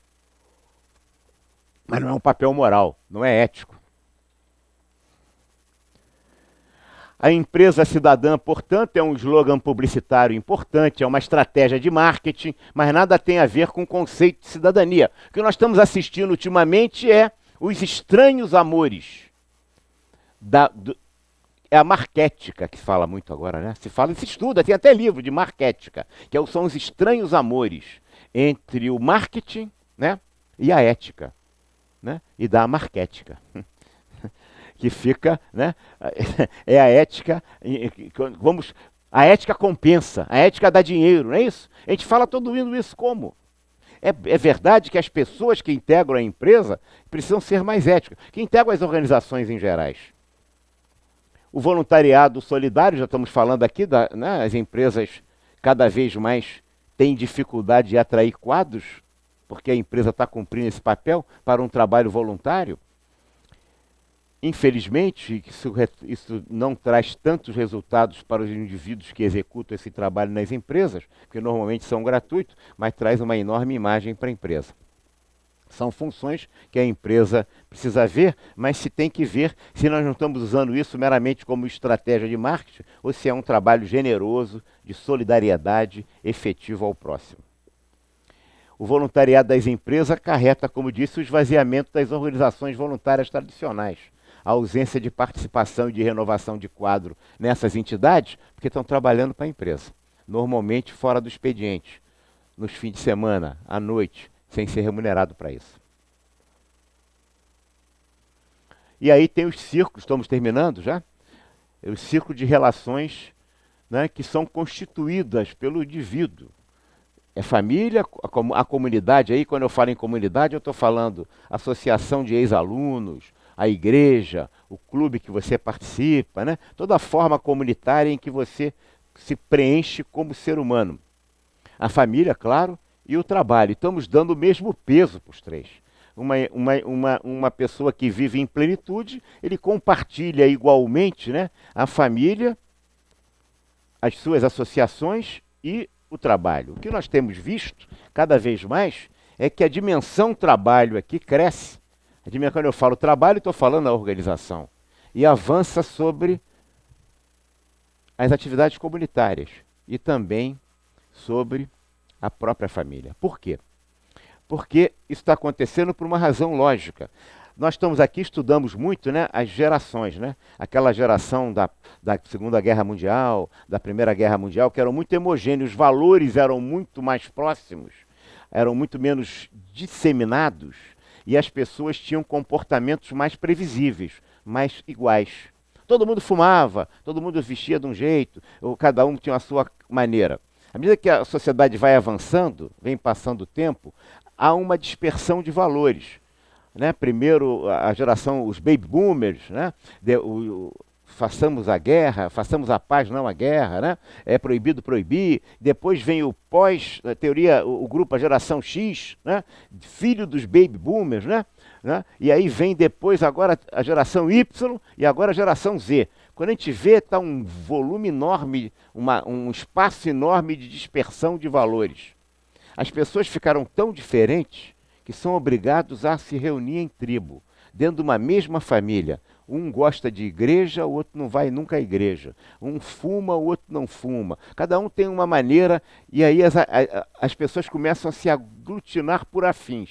Mas não é um papel moral, não é ético. A empresa cidadã, portanto, é um slogan publicitário importante, é uma estratégia de marketing, mas nada tem a ver com o conceito de cidadania. O que nós estamos assistindo ultimamente é os estranhos amores. É a marquética que se fala muito agora, né? Se estuda, tem até livro de marquética, que são os estranhos amores entre o marketing, né, e a ética, né, e da marquética. Que fica, né, é a ética, a ética compensa, a ética dá dinheiro, não é isso? A gente fala todo mundo isso como? É verdade que as pessoas que integram a empresa precisam ser mais éticas, que integram as organizações em gerais. O voluntariado solidário, já estamos falando aqui, né, as empresas cada vez mais têm dificuldade de atrair quadros, porque a empresa está cumprindo esse papel para um trabalho voluntário. Infelizmente, isso não traz tantos resultados para os indivíduos que executam esse trabalho nas empresas, porque normalmente são gratuitos, mas traz uma enorme imagem para a empresa. São funções que a empresa precisa ver, mas se tem que ver se nós não estamos usando isso meramente como estratégia de marketing ou se é um trabalho generoso, de solidariedade efetivo ao próximo. O voluntariado das empresas acarreta, como disse, o esvaziamento das organizações voluntárias tradicionais. A ausência de participação e de renovação de quadro nessas entidades, porque estão trabalhando para a empresa. Normalmente fora do expediente, nos fins de semana, à noite, sem ser remunerado para isso. E aí tem os círculos, estamos terminando já? Os círculos de relações, né, que são constituídas pelo indivíduo. É família, a comunidade, aí quando eu falo em comunidade eu estou falando associação de ex-alunos, a igreja, o clube que você participa, né? Toda a forma comunitária em que você se preenche como ser humano. A família, claro, e o trabalho. Estamos dando o mesmo peso para os três. Uma pessoa que vive em plenitude, ele compartilha igualmente, né, a família, as suas associações e o trabalho. O que nós temos visto, cada vez mais, é que a dimensão trabalho aqui cresce. Quando eu falo trabalho, estou falando da organização. E avança sobre as atividades comunitárias e também sobre a própria família. Por quê? Porque isso está acontecendo por uma razão lógica. Nós estamos aqui, estudamos muito, né, as gerações, né? Aquela geração da Segunda Guerra Mundial, da Primeira Guerra Mundial, que eram muito homogêneos, os valores eram muito mais próximos, eram muito menos disseminados, e as pessoas tinham comportamentos mais previsíveis, mais iguais. Todo mundo fumava, todo mundo vestia de um jeito, ou cada um tinha a sua maneira. À medida que a sociedade vai avançando, vem passando o tempo, há uma dispersão de valores. Né? Primeiro, a geração, os baby boomers, né? façamos a guerra, façamos a paz, não a guerra, né? É proibido proibir. Depois vem o pós, a teoria, o grupo, a geração X, né? Filho dos baby boomers, né? E aí vem depois agora a geração Y e agora a geração Z. Quando a gente vê, está um volume enorme, um espaço enorme de dispersão de valores. As pessoas ficaram tão diferentes que são obrigados a se reunir em tribo, dentro de uma mesma família. Um gosta de igreja, o outro não vai nunca à igreja. Um fuma, o outro não fuma. Cada um tem uma maneira, e aí as pessoas começam a se aglutinar por afins.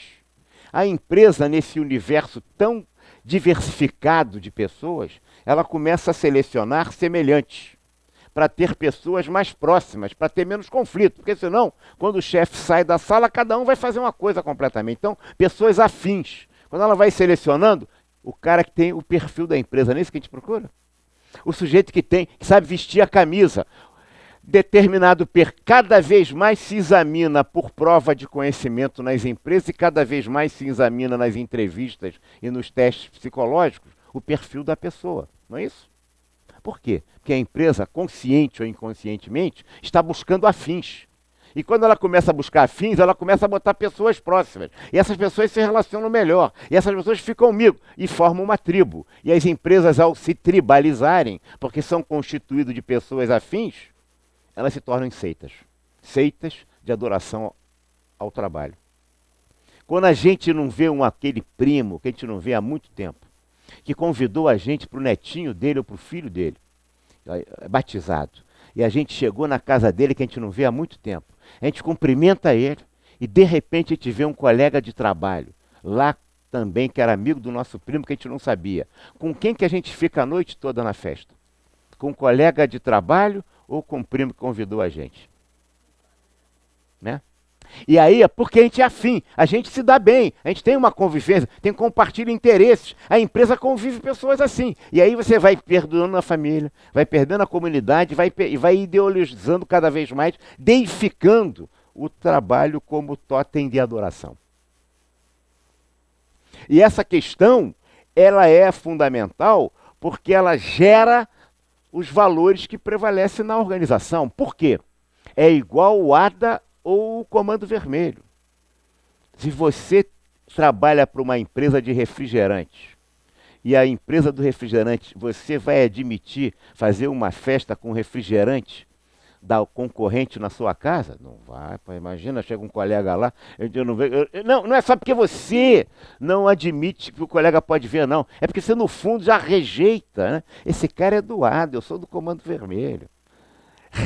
A empresa, nesse universo tão diversificado de pessoas, ela começa a selecionar semelhantes, para ter pessoas mais próximas, para ter menos conflito, porque senão, quando o chefe sai da sala, cada um vai fazer uma coisa completamente. Então, pessoas afins. Quando ela vai selecionando, o cara que tem o perfil da empresa, não é isso que a gente procura? O sujeito que sabe vestir a camisa. Determinado cada vez mais se examina por prova de conhecimento nas empresas e cada vez mais se examina nas entrevistas e nos testes psicológicos o perfil da pessoa, não é isso? Por quê? Porque a empresa, consciente ou inconscientemente, está buscando afins. E quando ela começa a buscar afins, ela começa a botar pessoas próximas. E essas pessoas se relacionam melhor. E essas pessoas ficam comigo e formam uma tribo. E as empresas, ao se tribalizarem, porque são constituídas de pessoas afins, elas se tornam seitas. Seitas de adoração ao trabalho. Quando a gente não vê aquele primo, que a gente não vê há muito tempo, que convidou a gente para o netinho dele ou para o filho dele, batizado. E a gente chegou na casa dele, que a gente não vê há muito tempo. A gente cumprimenta ele e de repente a gente vê um colega de trabalho lá também, que era amigo do nosso primo, que a gente não sabia. Com quem que a gente fica a noite toda na festa? Com um colega de trabalho ou com o primo que convidou a gente? Né? E aí é porque a gente é afim, a gente se dá bem, a gente tem uma convivência, compartilha interesses, a empresa convive pessoas assim. E aí você vai perdendo a família, vai perdendo a comunidade, e vai ideologizando cada vez mais, deificando o trabalho como totem de adoração. E essa questão, ela é fundamental porque ela gera os valores que prevalecem na organização. Por quê? É igual o ADA ou o Comando Vermelho. Se você trabalha para uma empresa de refrigerante e a empresa do refrigerante, você vai admitir fazer uma festa com refrigerante da concorrente na sua casa? Não vai, pô, imagina, chega um colega lá, eu não vejo. Não é só porque você não admite que o colega pode ver, não. É porque você, no fundo, já rejeita, né? Esse cara é do ADA, eu sou do Comando Vermelho.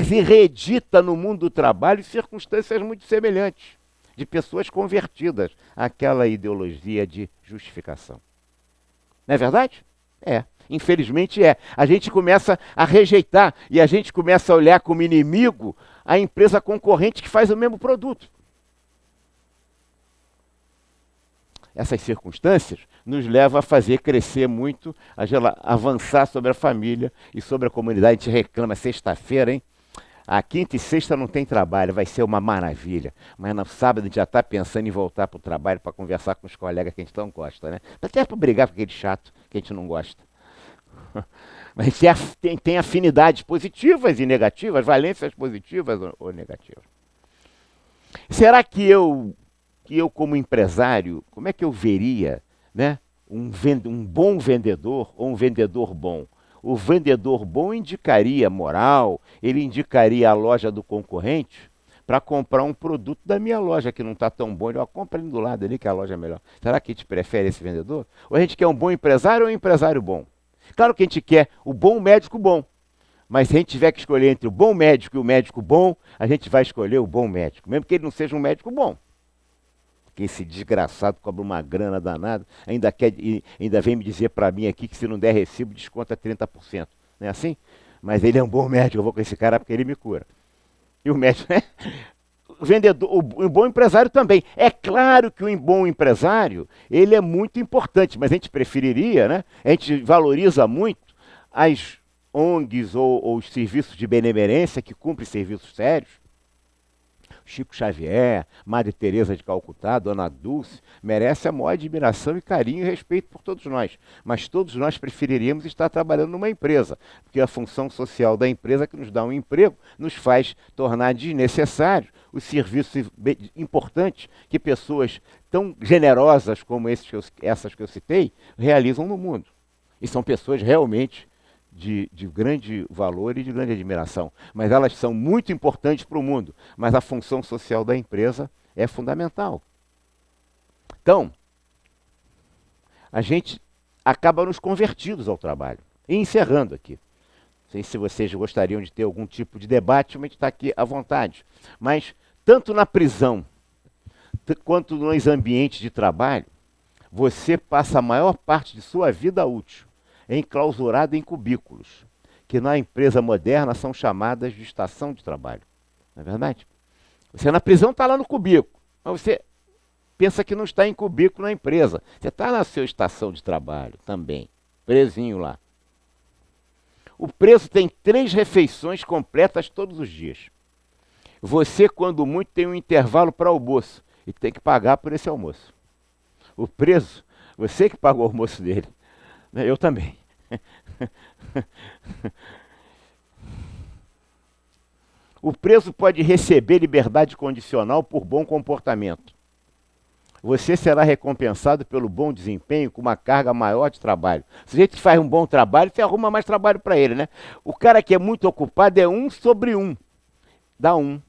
Se reedita no mundo do trabalho circunstâncias muito semelhantes, de pessoas convertidas àquela ideologia de justificação. Não é verdade? É. Infelizmente é. A gente começa a rejeitar e a gente começa a olhar como inimigo a empresa concorrente que faz o mesmo produto. Essas circunstâncias nos levam a fazer crescer muito, a avançar sobre a família e sobre a comunidade. A gente reclama, sexta-feira, hein? A quinta e sexta não tem trabalho, vai ser uma maravilha. Mas no sábado a gente já está pensando em voltar para o trabalho para conversar com os colegas que a gente não gosta, né? Até para brigar com aquele chato que a gente não gosta. Mas tem afinidades positivas e negativas, valências positivas ou negativas. Será que eu como empresário, como é que eu veria, né, um bom vendedor ou um vendedor bom? O vendedor bom indicaria moral, ele indicaria a loja do concorrente para comprar um produto da minha loja que não está tão bom. Ele compra ali do lado ali que a loja é melhor. Será que a gente prefere esse vendedor? Ou a gente quer um bom empresário ou um empresário bom? Claro que a gente quer o bom médico bom. Mas se a gente tiver que escolher entre o bom médico e o médico bom, a gente vai escolher o bom médico, mesmo que ele não seja um médico bom. Porque esse desgraçado cobra uma grana danada, ainda vem me dizer para mim aqui que se não der recibo, desconta 30%. Não é assim? Mas ele é um bom médico, eu vou com esse cara porque ele me cura. E o médico, né? O vendedor, o bom empresário também. É claro que o bom empresário, ele é muito importante, mas a gente preferiria, né? A gente valoriza muito as ONGs ou os serviços de benemerência que cumprem serviços sérios, Chico Xavier, Madre Teresa de Calcutá, Dona Dulce, merece a maior admiração e carinho e respeito por todos nós. Mas todos nós preferiríamos estar trabalhando numa empresa, porque a função social da empresa que nos dá um emprego nos faz tornar desnecessário os serviços importantes que pessoas tão generosas como essas que eu citei realizam no mundo. E são pessoas realmente de grande valor e de grande admiração. Mas elas são muito importantes para o mundo. Mas a função social da empresa é fundamental. Então, a gente acaba nos convertidos ao trabalho. E encerrando aqui. Não sei se vocês gostariam de ter algum tipo de debate, mas a gente está aqui à vontade. Mas, tanto na prisão quanto nos ambientes de trabalho, você passa a maior parte de sua vida útil enclausurado em cubículos, que na empresa moderna são chamadas de estação de trabalho. Não é verdade? Você na prisão está lá no cubículo, mas você pensa que não está em cubículo na empresa. Você está na sua estação de trabalho também, presinho lá. O preso tem 3 refeições completas todos os dias. Você, quando muito, tem um intervalo para almoço e tem que pagar por esse almoço. O preso, você que paga o almoço dele. Eu também. O preso pode receber liberdade condicional por bom comportamento. Você será recompensado pelo bom desempenho com uma carga maior de trabalho. Se a gente faz um bom trabalho, você arruma mais trabalho para ele, né? O cara que é muito ocupado é 1 sobre 1. Dá 1.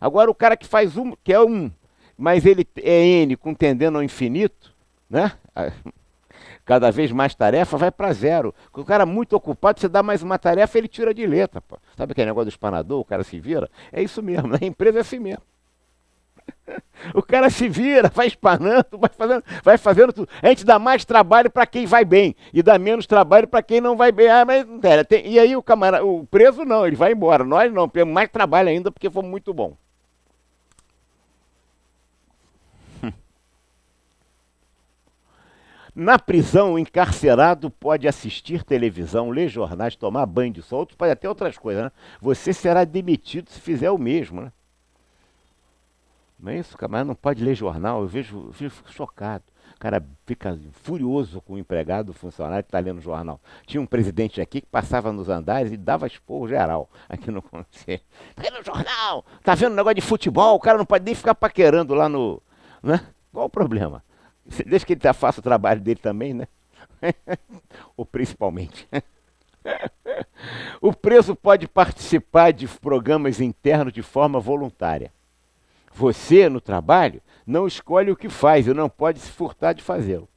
Agora o cara que faz que é 1, mas ele é N com tendendo ao infinito, né? Cada vez mais tarefa, vai para 0. O cara muito ocupado, você dá mais uma tarefa, ele tira de letra. Pô. Sabe aquele negócio do espanador, o cara se vira? É isso mesmo, na empresa é assim mesmo. O cara se vira, vai espanando, vai fazendo tudo. A gente dá mais trabalho para quem vai bem e dá menos trabalho para quem não vai bem. Ah, mas e aí o preso não, ele vai embora. Nós não, temos mais trabalho ainda porque foi muito bom. Na prisão, o encarcerado pode assistir televisão, ler jornais, tomar banho de sol, outros podem até outras coisas, né? Você será demitido se fizer o mesmo, né? Não é isso, camarada? Não pode ler jornal, eu fico chocado. O cara fica furioso com o empregado, o funcionário que está lendo jornal. Tinha um presidente aqui que passava nos andares e dava esporro geral aqui no conselho. Está lendo jornal, está vendo negócio de futebol, o cara não pode nem ficar paquerando lá no... Né? Qual o problema? Desde que ele faça o trabalho dele também, né? Ou principalmente. O preso pode participar de programas internos de forma voluntária. Você, no trabalho, não escolhe o que faz e não pode se furtar de fazê-lo.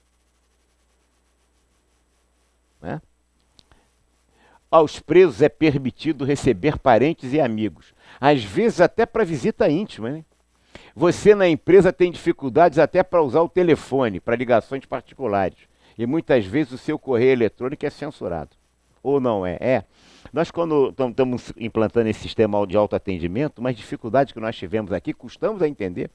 Né? Aos presos é permitido receber parentes e amigos, às vezes até para visita íntima, né? Você na empresa tem dificuldades até para usar o telefone, para ligações particulares. E muitas vezes o seu correio eletrônico é censurado. Ou não é? É. Nós, quando estamos implantando esse sistema de autoatendimento, uma dificuldade que nós tivemos aqui, custamos a entender,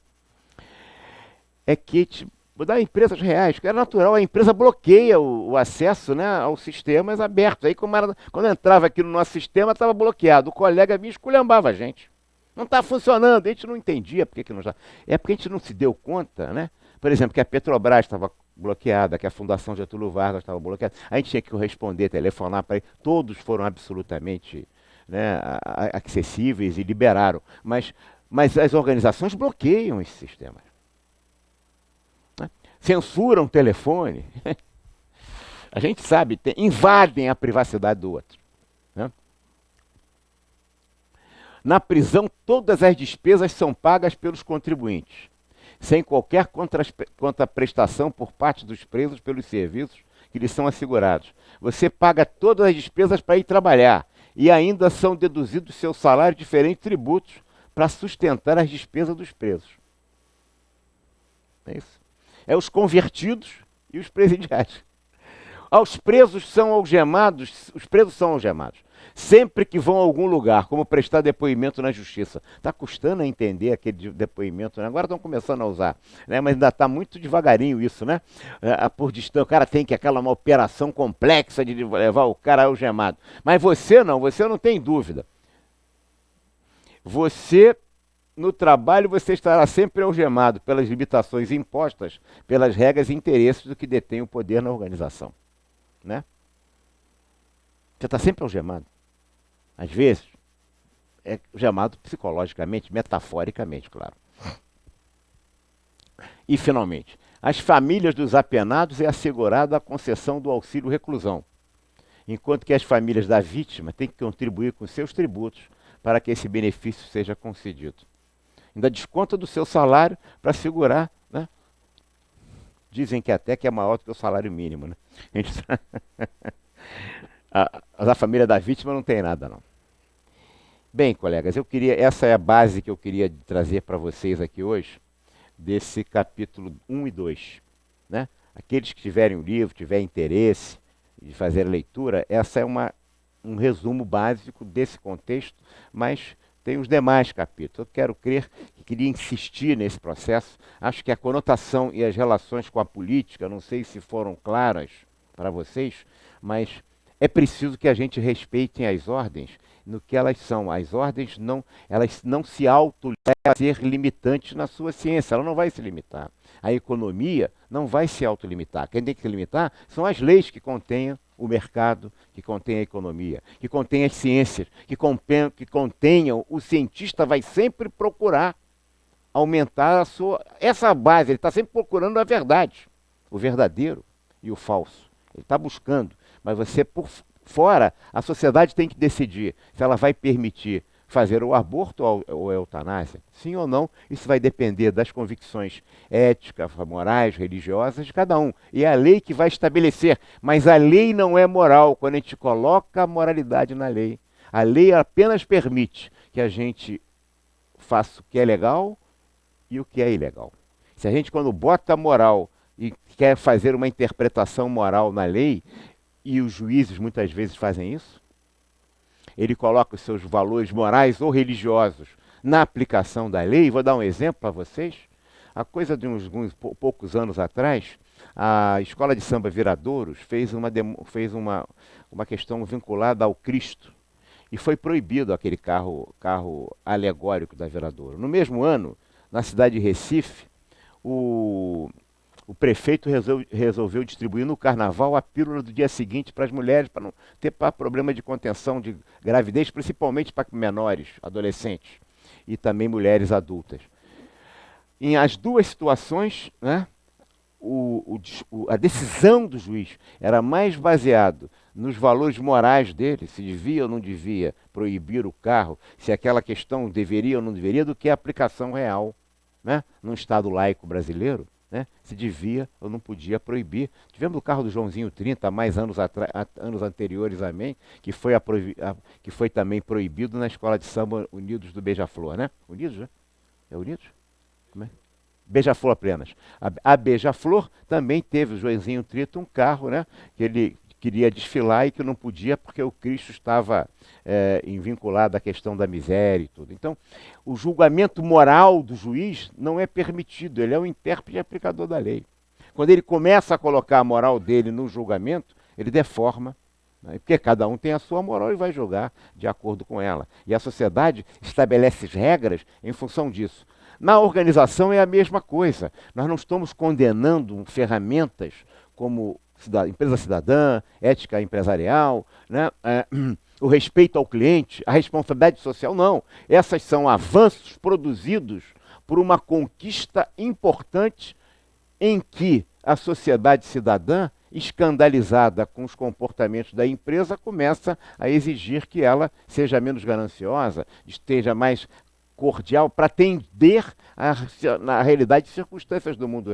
é que das empresas reais, que é natural, a empresa bloqueia o acesso, né, aos sistemas abertos. Aí, quando entrava aqui no nosso sistema, estava bloqueado. O colega vinha e esculhambava a gente. Não está funcionando, a gente não entendia por que não está. É porque a gente não se deu conta, né? Por exemplo, que a Petrobras estava bloqueada, que a Fundação Getúlio Vargas estava bloqueada. A gente tinha que responder, telefonar para ele. Todos foram absolutamente, né, acessíveis e liberaram. Mas as organizações bloqueiam esses sistemas. Né? Censuram o telefone. A gente sabe, invadem a privacidade do outro. Né? Na prisão, todas as despesas são pagas pelos contribuintes, sem qualquer contraprestação por parte dos presos pelos serviços que lhes são assegurados. Você paga todas as despesas para ir trabalhar e ainda são deduzidos seu salário diferentes tributos para sustentar as despesas dos presos. É isso. É os convertidos e os presidiários. Os presos são algemados sempre que vão a algum lugar, como prestar depoimento na justiça. Está custando a entender aquele depoimento, né? Agora estão começando a usar, né? Mas ainda está muito devagarinho isso, né? Por distância, o cara tem que uma operação complexa de levar o cara algemado. Mas você não tem dúvida. Você No trabalho você estará sempre algemado pelas limitações impostas, pelas regras e interesses do que detém o poder na organização. Né? Você está sempre algemado. Às vezes, é algemado psicologicamente, metaforicamente, claro. E, finalmente, às famílias dos apenados é assegurada a concessão do auxílio reclusão, enquanto que as famílias da vítima têm que contribuir com seus tributos para que esse benefício seja concedido. Ainda desconta do seu salário para segurar, né? Dizem que até que é maior do que o salário mínimo, né? A família da vítima não tem nada, não. Bem, colegas, essa é a base que eu queria trazer para vocês aqui hoje, desse capítulo 1 e 2. Né? Aqueles que tiverem o livro, tiverem interesse de fazer a leitura, essa é um resumo básico desse contexto, mas tem os demais capítulos. Eu queria insistir nesse processo. Acho que a conotação e as relações com a política, não sei se foram claras para vocês, mas é preciso que a gente respeite as ordens no que elas são. As ordens elas não se auto-limitam a ser limitantes na sua ciência, ela não vai se limitar. A economia não vai se autolimitar. Quem tem que se limitar são as leis que contenham o mercado, que contém a economia, que contém as ciências, que contenham, o cientista vai sempre procurar aumentar essa base, ele está sempre procurando a verdade, o verdadeiro e o falso. Ele está buscando, mas você por fora, a sociedade tem que decidir se ela vai permitir fazer o aborto ou a eutanásia. Sim ou não, isso vai depender das convicções éticas, morais, religiosas de cada um. E é a lei que vai estabelecer. Mas a lei não é moral quando a gente coloca a moralidade na lei. A lei apenas permite que a gente faça o que é legal e o que é ilegal. Se a gente, quando bota a moral e quer fazer uma interpretação moral na lei, e os juízes muitas vezes fazem isso, ele coloca os seus valores morais ou religiosos na aplicação da lei. Vou dar um exemplo para vocês. A coisa de uns poucos anos atrás, a Escola de Samba Viradouros fez uma questão vinculada ao Cristo. E foi proibido aquele carro alegórico da Viradouro. No mesmo ano, na cidade de Recife, o prefeito resolveu distribuir no carnaval a pílula do dia seguinte para as mulheres, para não ter problema de contenção de gravidez, principalmente para menores, adolescentes e também mulheres adultas. Em as duas situações, né, a decisão do juiz era mais baseado nos valores morais dele, se devia ou não devia proibir o carro, se aquela questão deveria ou não deveria, do que a aplicação real, né, num Estado laico brasileiro. Né? Se devia ou não podia proibir. Tivemos o carro do Joãozinho 30, mais anos anteriores a mim, que foi também proibido na Escola de Samba Unidos do Beija-Flor, né? Unidos, né? É Unidos? Como é? Beija-Flor apenas. A Beija-Flor também teve o Joãozinho 30, um carro, né? Que ele queria desfilar e que não podia porque o Cristo estava vinculado à questão da miséria e tudo. Então, o julgamento moral do juiz não é permitido, ele é o intérprete e aplicador da lei. Quando ele começa a colocar a moral dele no julgamento, ele deforma, né? Porque cada um tem a sua moral e vai julgar de acordo com ela. E a sociedade estabelece regras em função disso. Na organização é a mesma coisa. Nós não estamos condenando ferramentas como empresa cidadã, ética empresarial, né? O respeito ao cliente, a responsabilidade social, não. Essas são avanços produzidos por uma conquista importante em que a sociedade cidadã, escandalizada com os comportamentos da empresa, começa a exigir que ela seja menos gananciosa, esteja mais cordial para atender na realidade circunstâncias do mundo.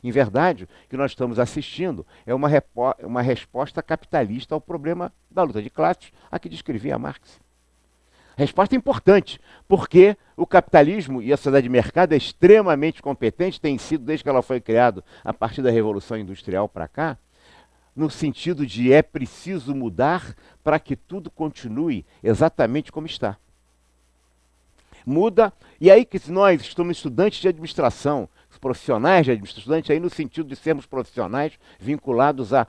Em verdade, o que nós estamos assistindo é uma resposta capitalista ao problema da luta de classes, a que descrevia Marx. Resposta importante, porque o capitalismo e a sociedade de mercado é extremamente competente, tem sido desde que ela foi criada a partir da Revolução Industrial para cá, no sentido de é preciso mudar para que tudo continue exatamente como está. Muda, e aí que nós estamos estudantes de administração, profissionais de administração, estudantes aí no sentido de sermos profissionais vinculados à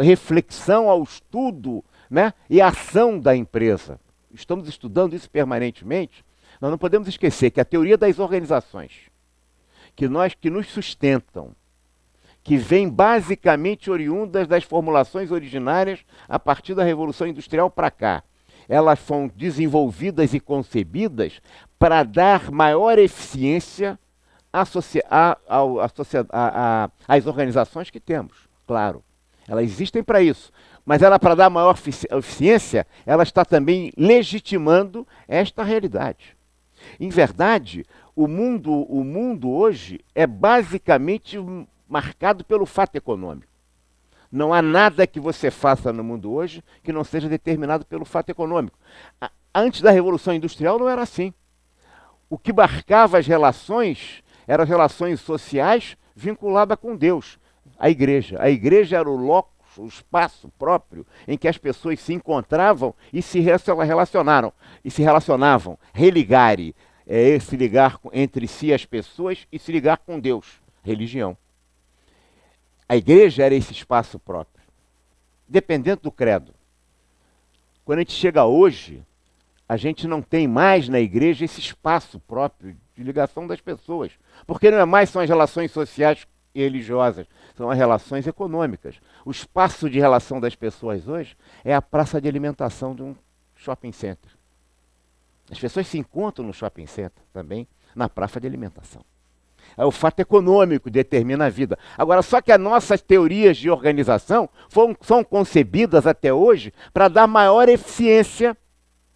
reflexão, ao estudo, né, e à ação da empresa. Estamos estudando isso permanentemente, Nós não podemos esquecer que a teoria das organizações, que nos sustentam, que vêm basicamente oriundas das formulações originárias a partir da Revolução Industrial para cá, elas foram desenvolvidas e concebidas para dar maior eficiência às organizações que temos, claro. Elas existem para isso. Mas ela, para dar maior eficiência, ela está também legitimando esta realidade. Em verdade, o mundo hoje é basicamente marcado pelo fato econômico. Não há nada que você faça no mundo hoje que não seja determinado pelo fato econômico. Antes da Revolução Industrial não era assim. O que marcava as relações eram as relações sociais vinculadas com Deus, a igreja. A igreja era o locus, o espaço próprio em que as pessoas se encontravam e se relacionaram. E se relacionavam. Religare é se ligar entre si as pessoas e se ligar com Deus, religião. A igreja era esse espaço próprio, dependendo do credo. Quando a gente chega hoje, a gente não tem mais na igreja esse espaço próprio de ligação das pessoas, porque não é mais são as relações sociais e religiosas, são as relações econômicas. O espaço de relação das pessoas hoje é a praça de alimentação de um shopping center. As pessoas se encontram no shopping center também, na praça de alimentação. É o fato econômico que determina a vida. Agora, só que as nossas teorias de organização são concebidas até hoje para dar maior eficiência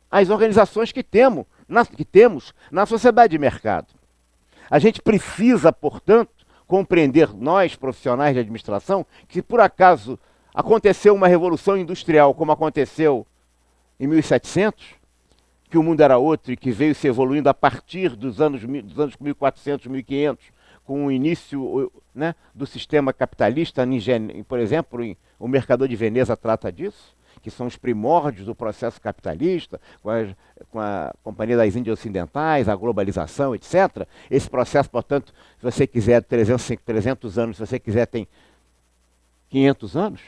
às organizações que temos na sociedade de mercado. A gente precisa, portanto, compreender, nós, profissionais de administração, que se por acaso aconteceu uma revolução industrial como aconteceu em 1700, que o mundo era outro e que veio se evoluindo a partir dos anos 1400, 1500, com o início, né, do sistema capitalista, por exemplo, o Mercador de Veneza trata disso, que são os primórdios do processo capitalista, com a Companhia das Índias Ocidentais, a globalização, etc. Esse processo, portanto, se você quiser 300 anos, se você quiser tem 500 anos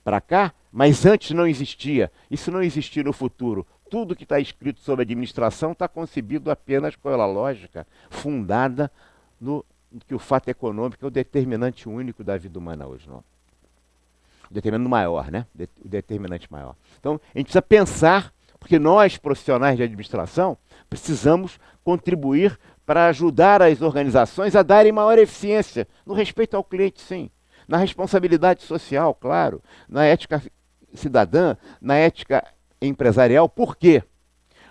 para cá, mas antes não existia. E se não existir no futuro, tudo que está escrito sobre administração está concebido apenas pela lógica fundada no que o fato econômico é o determinante único da vida humana hoje, não? O determinante maior, né? O determinante maior. Então, a gente precisa pensar, porque nós, profissionais de administração, precisamos contribuir para ajudar as organizações a darem maior eficiência no respeito ao cliente, sim. Na responsabilidade social, claro. Na ética cidadã, na ética empresarial. Por quê?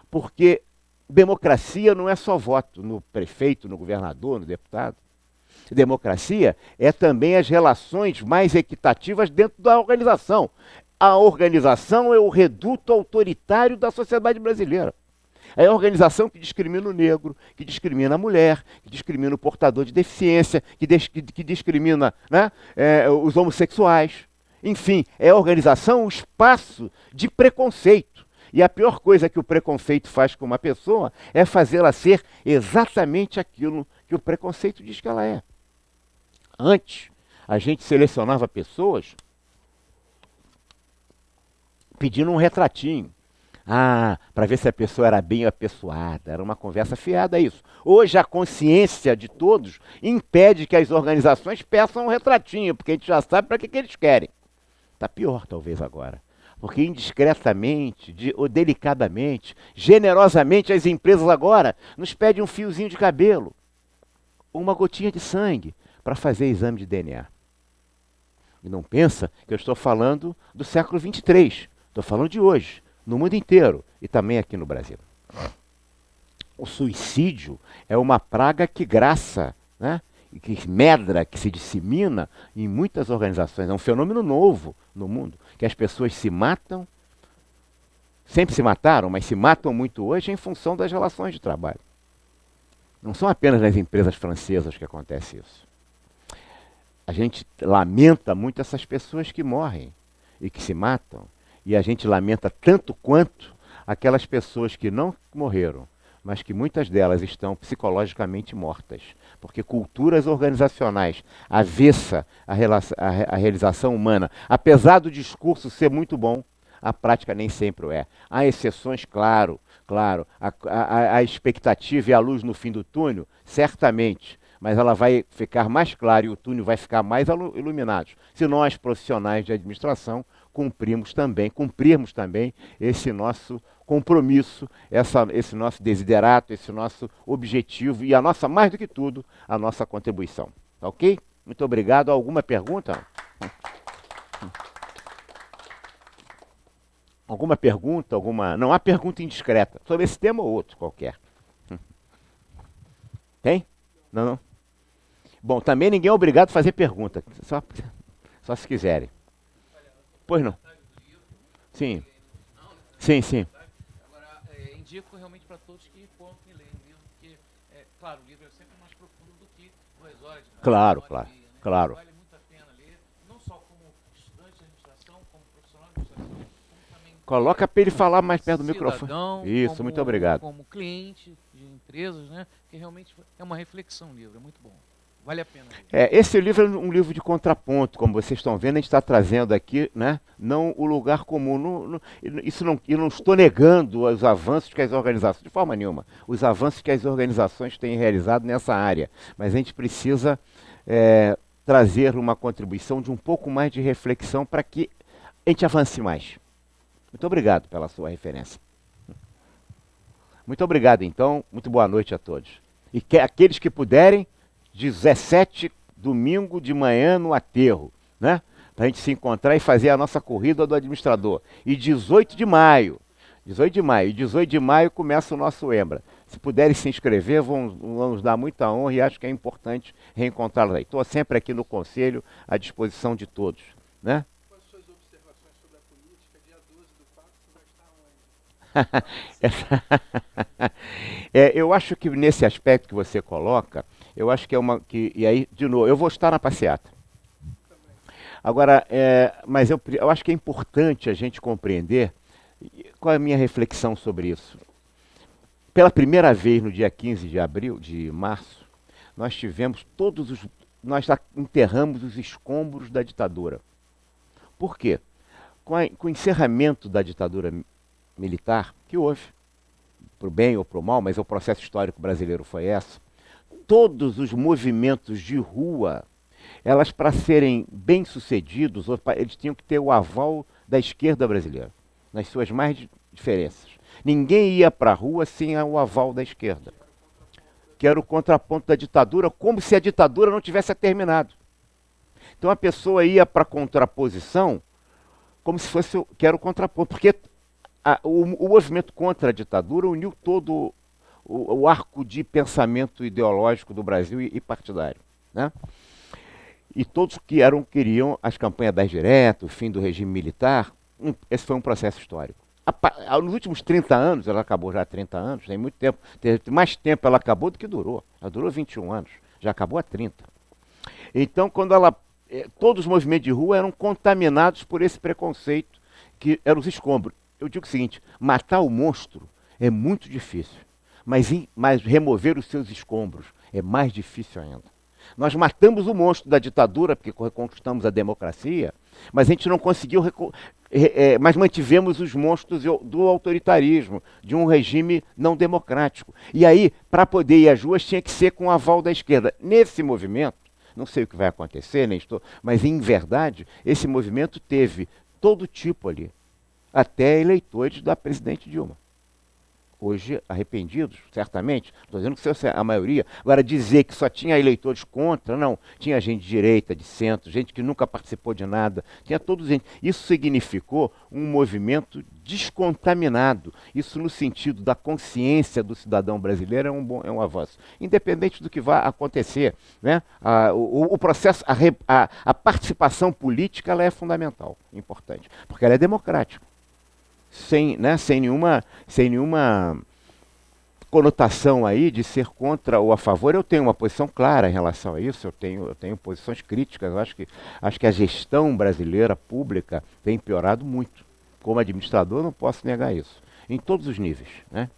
Porque democracia não é só voto no prefeito, no governador, no deputado. Democracia é também as relações mais equitativas dentro da organização. A organização é o reduto autoritário da sociedade brasileira. É a organização que discrimina o negro, que discrimina a mulher, que discrimina o portador de deficiência, que discrimina, né, os homossexuais. Enfim, é a organização o espaço de preconceito. E a pior coisa que o preconceito faz com uma pessoa é fazê-la ser exatamente aquilo que o preconceito diz que ela é. Antes, a gente selecionava pessoas pedindo um retratinho. Para ver se a pessoa era bem apessoada, era uma conversa fiada isso. Hoje a consciência de todos impede que as organizações peçam um retratinho, porque a gente já sabe para que eles querem. Está pior talvez agora. Porque indiscretamente, ou delicadamente, generosamente, as empresas agora nos pedem um fiozinho de cabelo, ou uma gotinha de sangue, para fazer exame de DNA. E não pensa que eu estou falando do século 23. Estou falando de hoje, no mundo inteiro e também aqui no Brasil. O suicídio é uma praga que graça, né? Que medra, que se dissemina em muitas organizações. É um fenômeno novo no mundo, que as pessoas se matam, sempre se mataram, mas se matam muito hoje em função das relações de trabalho. Não são apenas nas empresas francesas que acontece isso. A gente lamenta muito essas pessoas que morrem e que se matam, e a gente lamenta tanto quanto aquelas pessoas que não morreram, mas que muitas delas estão psicologicamente mortas, porque culturas organizacionais avessa à realização humana, apesar do discurso ser muito bom, a prática nem sempre o é. Há exceções, claro, claro, a expectativa e a luz no fim do túnel, certamente, mas ela vai ficar mais clara e o túnel vai ficar mais iluminado. Se nós, profissionais de administração, cumprirmos também esse nosso compromisso, esse nosso desiderato, esse nosso objetivo e a nossa, mais do que tudo, a nossa contribuição. Tá ok? Muito obrigado. Alguma pergunta? Alguma pergunta? Não há pergunta indiscreta sobre esse tema ou outro qualquer. Tem? Não, não. Bom, também ninguém é obrigado a fazer pergunta, só se quiserem. Pois não. Sim. Sim, sim. Agora, indico realmente para todos que comprem e leiam o livro, porque, claro, o livro é sempre mais profundo do que 2 horas de Claro, hora claro, e meia, né? claro. Vale muito a pena ler, não só como estudante de administração, como profissional de administração, como também Coloca para ele falar mais perto do cidadão, microfone. Isso, muito obrigado. como cliente de empresas, né? Que realmente é uma reflexão o livro, é muito bom. Vale a pena. Esse livro é um livro de contraponto, como vocês estão vendo, a gente está trazendo aqui, né, não o lugar comum. Eu não estou negando os avanços que as organizações, de forma nenhuma, os avanços que as organizações têm realizado nessa área. Mas a gente precisa trazer uma contribuição de um pouco mais de reflexão para que a gente avance mais. Muito obrigado pela sua referência. Muito obrigado, então. Muito boa noite a todos. E aqueles que puderem, 17, domingo de manhã no aterro, né? Para a gente se encontrar e fazer a nossa corrida do administrador. E 18 de maio começa o nosso EMBRA. Se puderem se inscrever, vão nos dar muita honra e acho que é importante reencontrá-los aí. Estou sempre aqui no conselho à disposição de todos, né? Quais suas observações sobre a política? Dia 12/4 você vai estar onde? Eu acho que nesse aspecto que você coloca, eu acho que e aí, de novo, eu vou estar na passeata. Agora, mas eu acho que é importante a gente compreender qual é a minha reflexão sobre isso. Pela primeira vez, no dia 15 de março, nós enterramos os escombros da ditadura. Por quê? Com o encerramento da ditadura militar, que houve, para o bem ou para o mal, mas o processo histórico brasileiro foi esse, todos os movimentos de rua, elas para serem bem-sucedidos, eles tinham que ter o aval da esquerda brasileira, nas suas mais diferenças. Ninguém ia para a rua sem o aval da esquerda, que era o contraponto da ditadura, como se a ditadura não tivesse terminado. Então a pessoa ia para a contraposição como se fosse, que era o contraponto, porque o movimento contra a ditadura uniu todo o arco de pensamento ideológico do Brasil e partidário, né? E todos que queriam as campanhas das diretas, o fim do regime militar, esse foi um processo histórico. Nos últimos 30 anos, ela acabou já há 30 anos, tem muito tempo, mais tempo ela acabou do que durou. Ela durou 21 anos, já acabou há 30. Então, todos os movimentos de rua eram contaminados por esse preconceito, que eram os escombros. Eu digo o seguinte, matar o monstro é muito difícil, mas remover os seus escombros é mais difícil ainda. Nós matamos o monstro da ditadura, porque reconquistamos a democracia, mas a gente não conseguiu, mas mantivemos os monstros do autoritarismo, de um regime não democrático. E aí, para poder ir às ruas, tinha que ser com o aval da esquerda. Nesse movimento, não sei o que vai acontecer, mas em verdade, esse movimento teve todo tipo ali, até eleitores da presidente Dilma. Hoje arrependidos, certamente, estou dizendo que a maioria. Agora, dizer que só tinha eleitores contra, não. Tinha gente de direita, de centro, gente que nunca participou de nada. Tinha todos gente. Isso significou um movimento descontaminado. Isso no sentido da consciência do cidadão brasileiro é um avanço. Independente do que vai acontecer, né? O processo, a participação política, ela é fundamental, importante, porque ela é democrática. Sem nenhuma conotação aí de ser contra ou a favor. Eu tenho uma posição clara em relação a isso, eu tenho posições críticas. Eu acho que a gestão brasileira pública tem piorado muito. Como administrador, não posso negar isso. Em todos os níveis, né?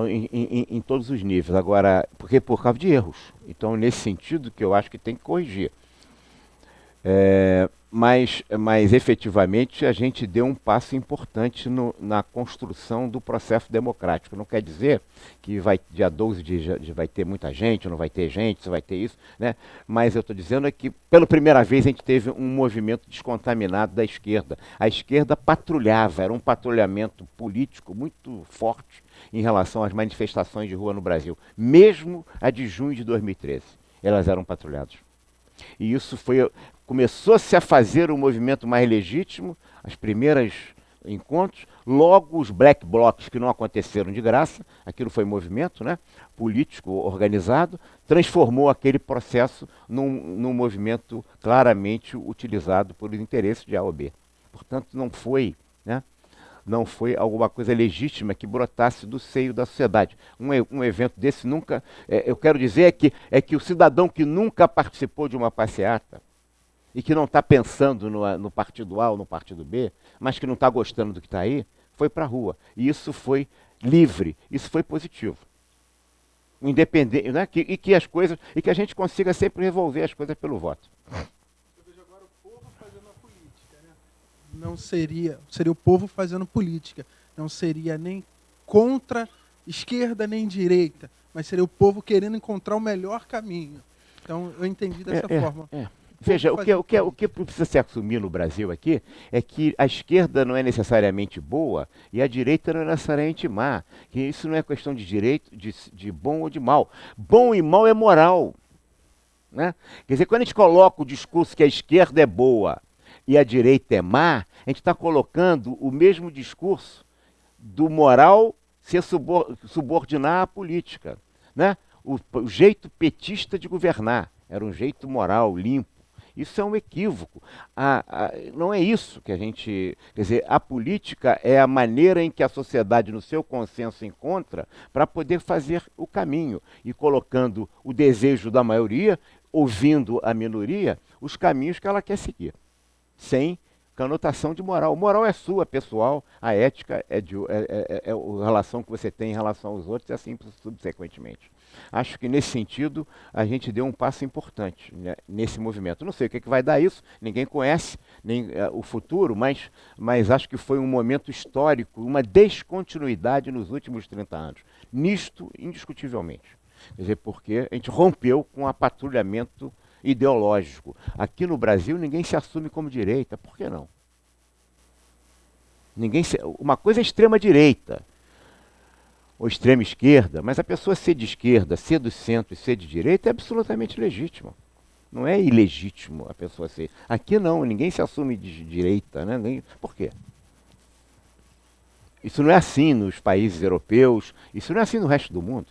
Em todos os níveis. Agora, porque por causa de erros. Então, nesse sentido que eu acho que tem que corrigir. mas efetivamente a gente deu um passo importante na construção do processo democrático. Não quer dizer que dia 12 vai ter muita gente, não vai ter gente, se vai ter isso, né? Mas eu estou dizendo é que, pela primeira vez, a gente teve um movimento descontaminado da esquerda. A esquerda patrulhava, era um patrulhamento político muito forte em relação às manifestações de rua no Brasil. Mesmo a de junho de 2013, elas eram patrulhadas. E isso começou-se a fazer o movimento mais legítimo, as primeiras encontros, logo os black blocs que não aconteceram de graça, aquilo foi movimento, né, político organizado, transformou aquele processo num movimento claramente utilizado por interesses de A ou B. Portanto, não foi alguma coisa legítima que brotasse do seio da sociedade. Um evento desse nunca... eu quero dizer que o cidadão que nunca participou de uma passeata e que não está pensando no partido A ou no partido B, mas que não está gostando do que está aí, foi para a rua. E isso foi livre, isso foi positivo. Independente, né? E que a gente consiga sempre resolver as coisas pelo voto. Eu vejo agora o povo fazendo a política, né? Não seria o povo fazendo política, não seria nem contra esquerda nem direita, mas seria o povo querendo encontrar o melhor caminho. Então eu entendi dessa forma. Veja, o que precisa se assumir no Brasil aqui é que a esquerda não é necessariamente boa e a direita não é necessariamente má. Que isso não é questão de direito, de bom ou de mal. Bom e mal é moral. Né? Quer dizer, quando a gente coloca o discurso que a esquerda é boa e a direita é má, a gente está colocando o mesmo discurso do moral se subordinar à política. Né? O jeito petista de governar era um jeito moral, limpo. Isso é um equívoco. Não é isso que a gente... Quer dizer, a política é a maneira em que a sociedade, no seu consenso, encontra para poder fazer o caminho. E colocando o desejo da maioria, ouvindo a minoria, os caminhos que ela quer seguir. Sem conotação de moral. Moral é sua, pessoal. A ética é a relação que você tem em relação aos outros e assim subsequentemente. Acho que nesse sentido a gente deu um passo importante, né, nesse movimento. Não sei o que vai dar isso, ninguém conhece nem o futuro, mas acho que foi um momento histórico, uma descontinuidade nos últimos 30 anos. Nisto, indiscutivelmente. Quer dizer, porque a gente rompeu com o patrulhamento ideológico. Aqui no Brasil ninguém se assume como direita, por que não? Uma coisa é extrema-direita, ou extrema esquerda, mas a pessoa ser de esquerda, ser do centro e ser de direita é absolutamente legítimo. Não é ilegítimo a pessoa ser. Aqui não, ninguém se assume de direita, né? Por quê? Isso não é assim nos países europeus, isso não é assim no resto do mundo.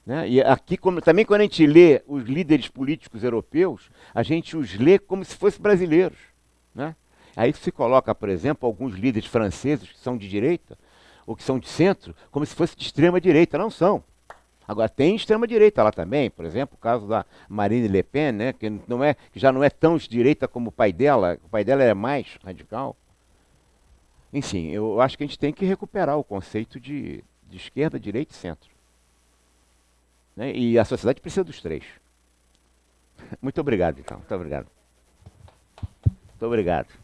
Né? E aqui, também quando a gente lê os líderes políticos europeus, a gente os lê como se fossem brasileiros. Né? Aí se coloca, por exemplo, alguns líderes franceses que são de direita, ou que são de centro, como se fosse de extrema-direita. Não são. Agora, tem extrema-direita lá também, por exemplo, o caso da Marine Le Pen, né, que já não é tão de direita como o pai dela é mais radical. Enfim, eu acho que a gente tem que recuperar o conceito de esquerda, direita e centro. Né, e a sociedade precisa dos três. Muito obrigado, então. Muito obrigado. Muito obrigado.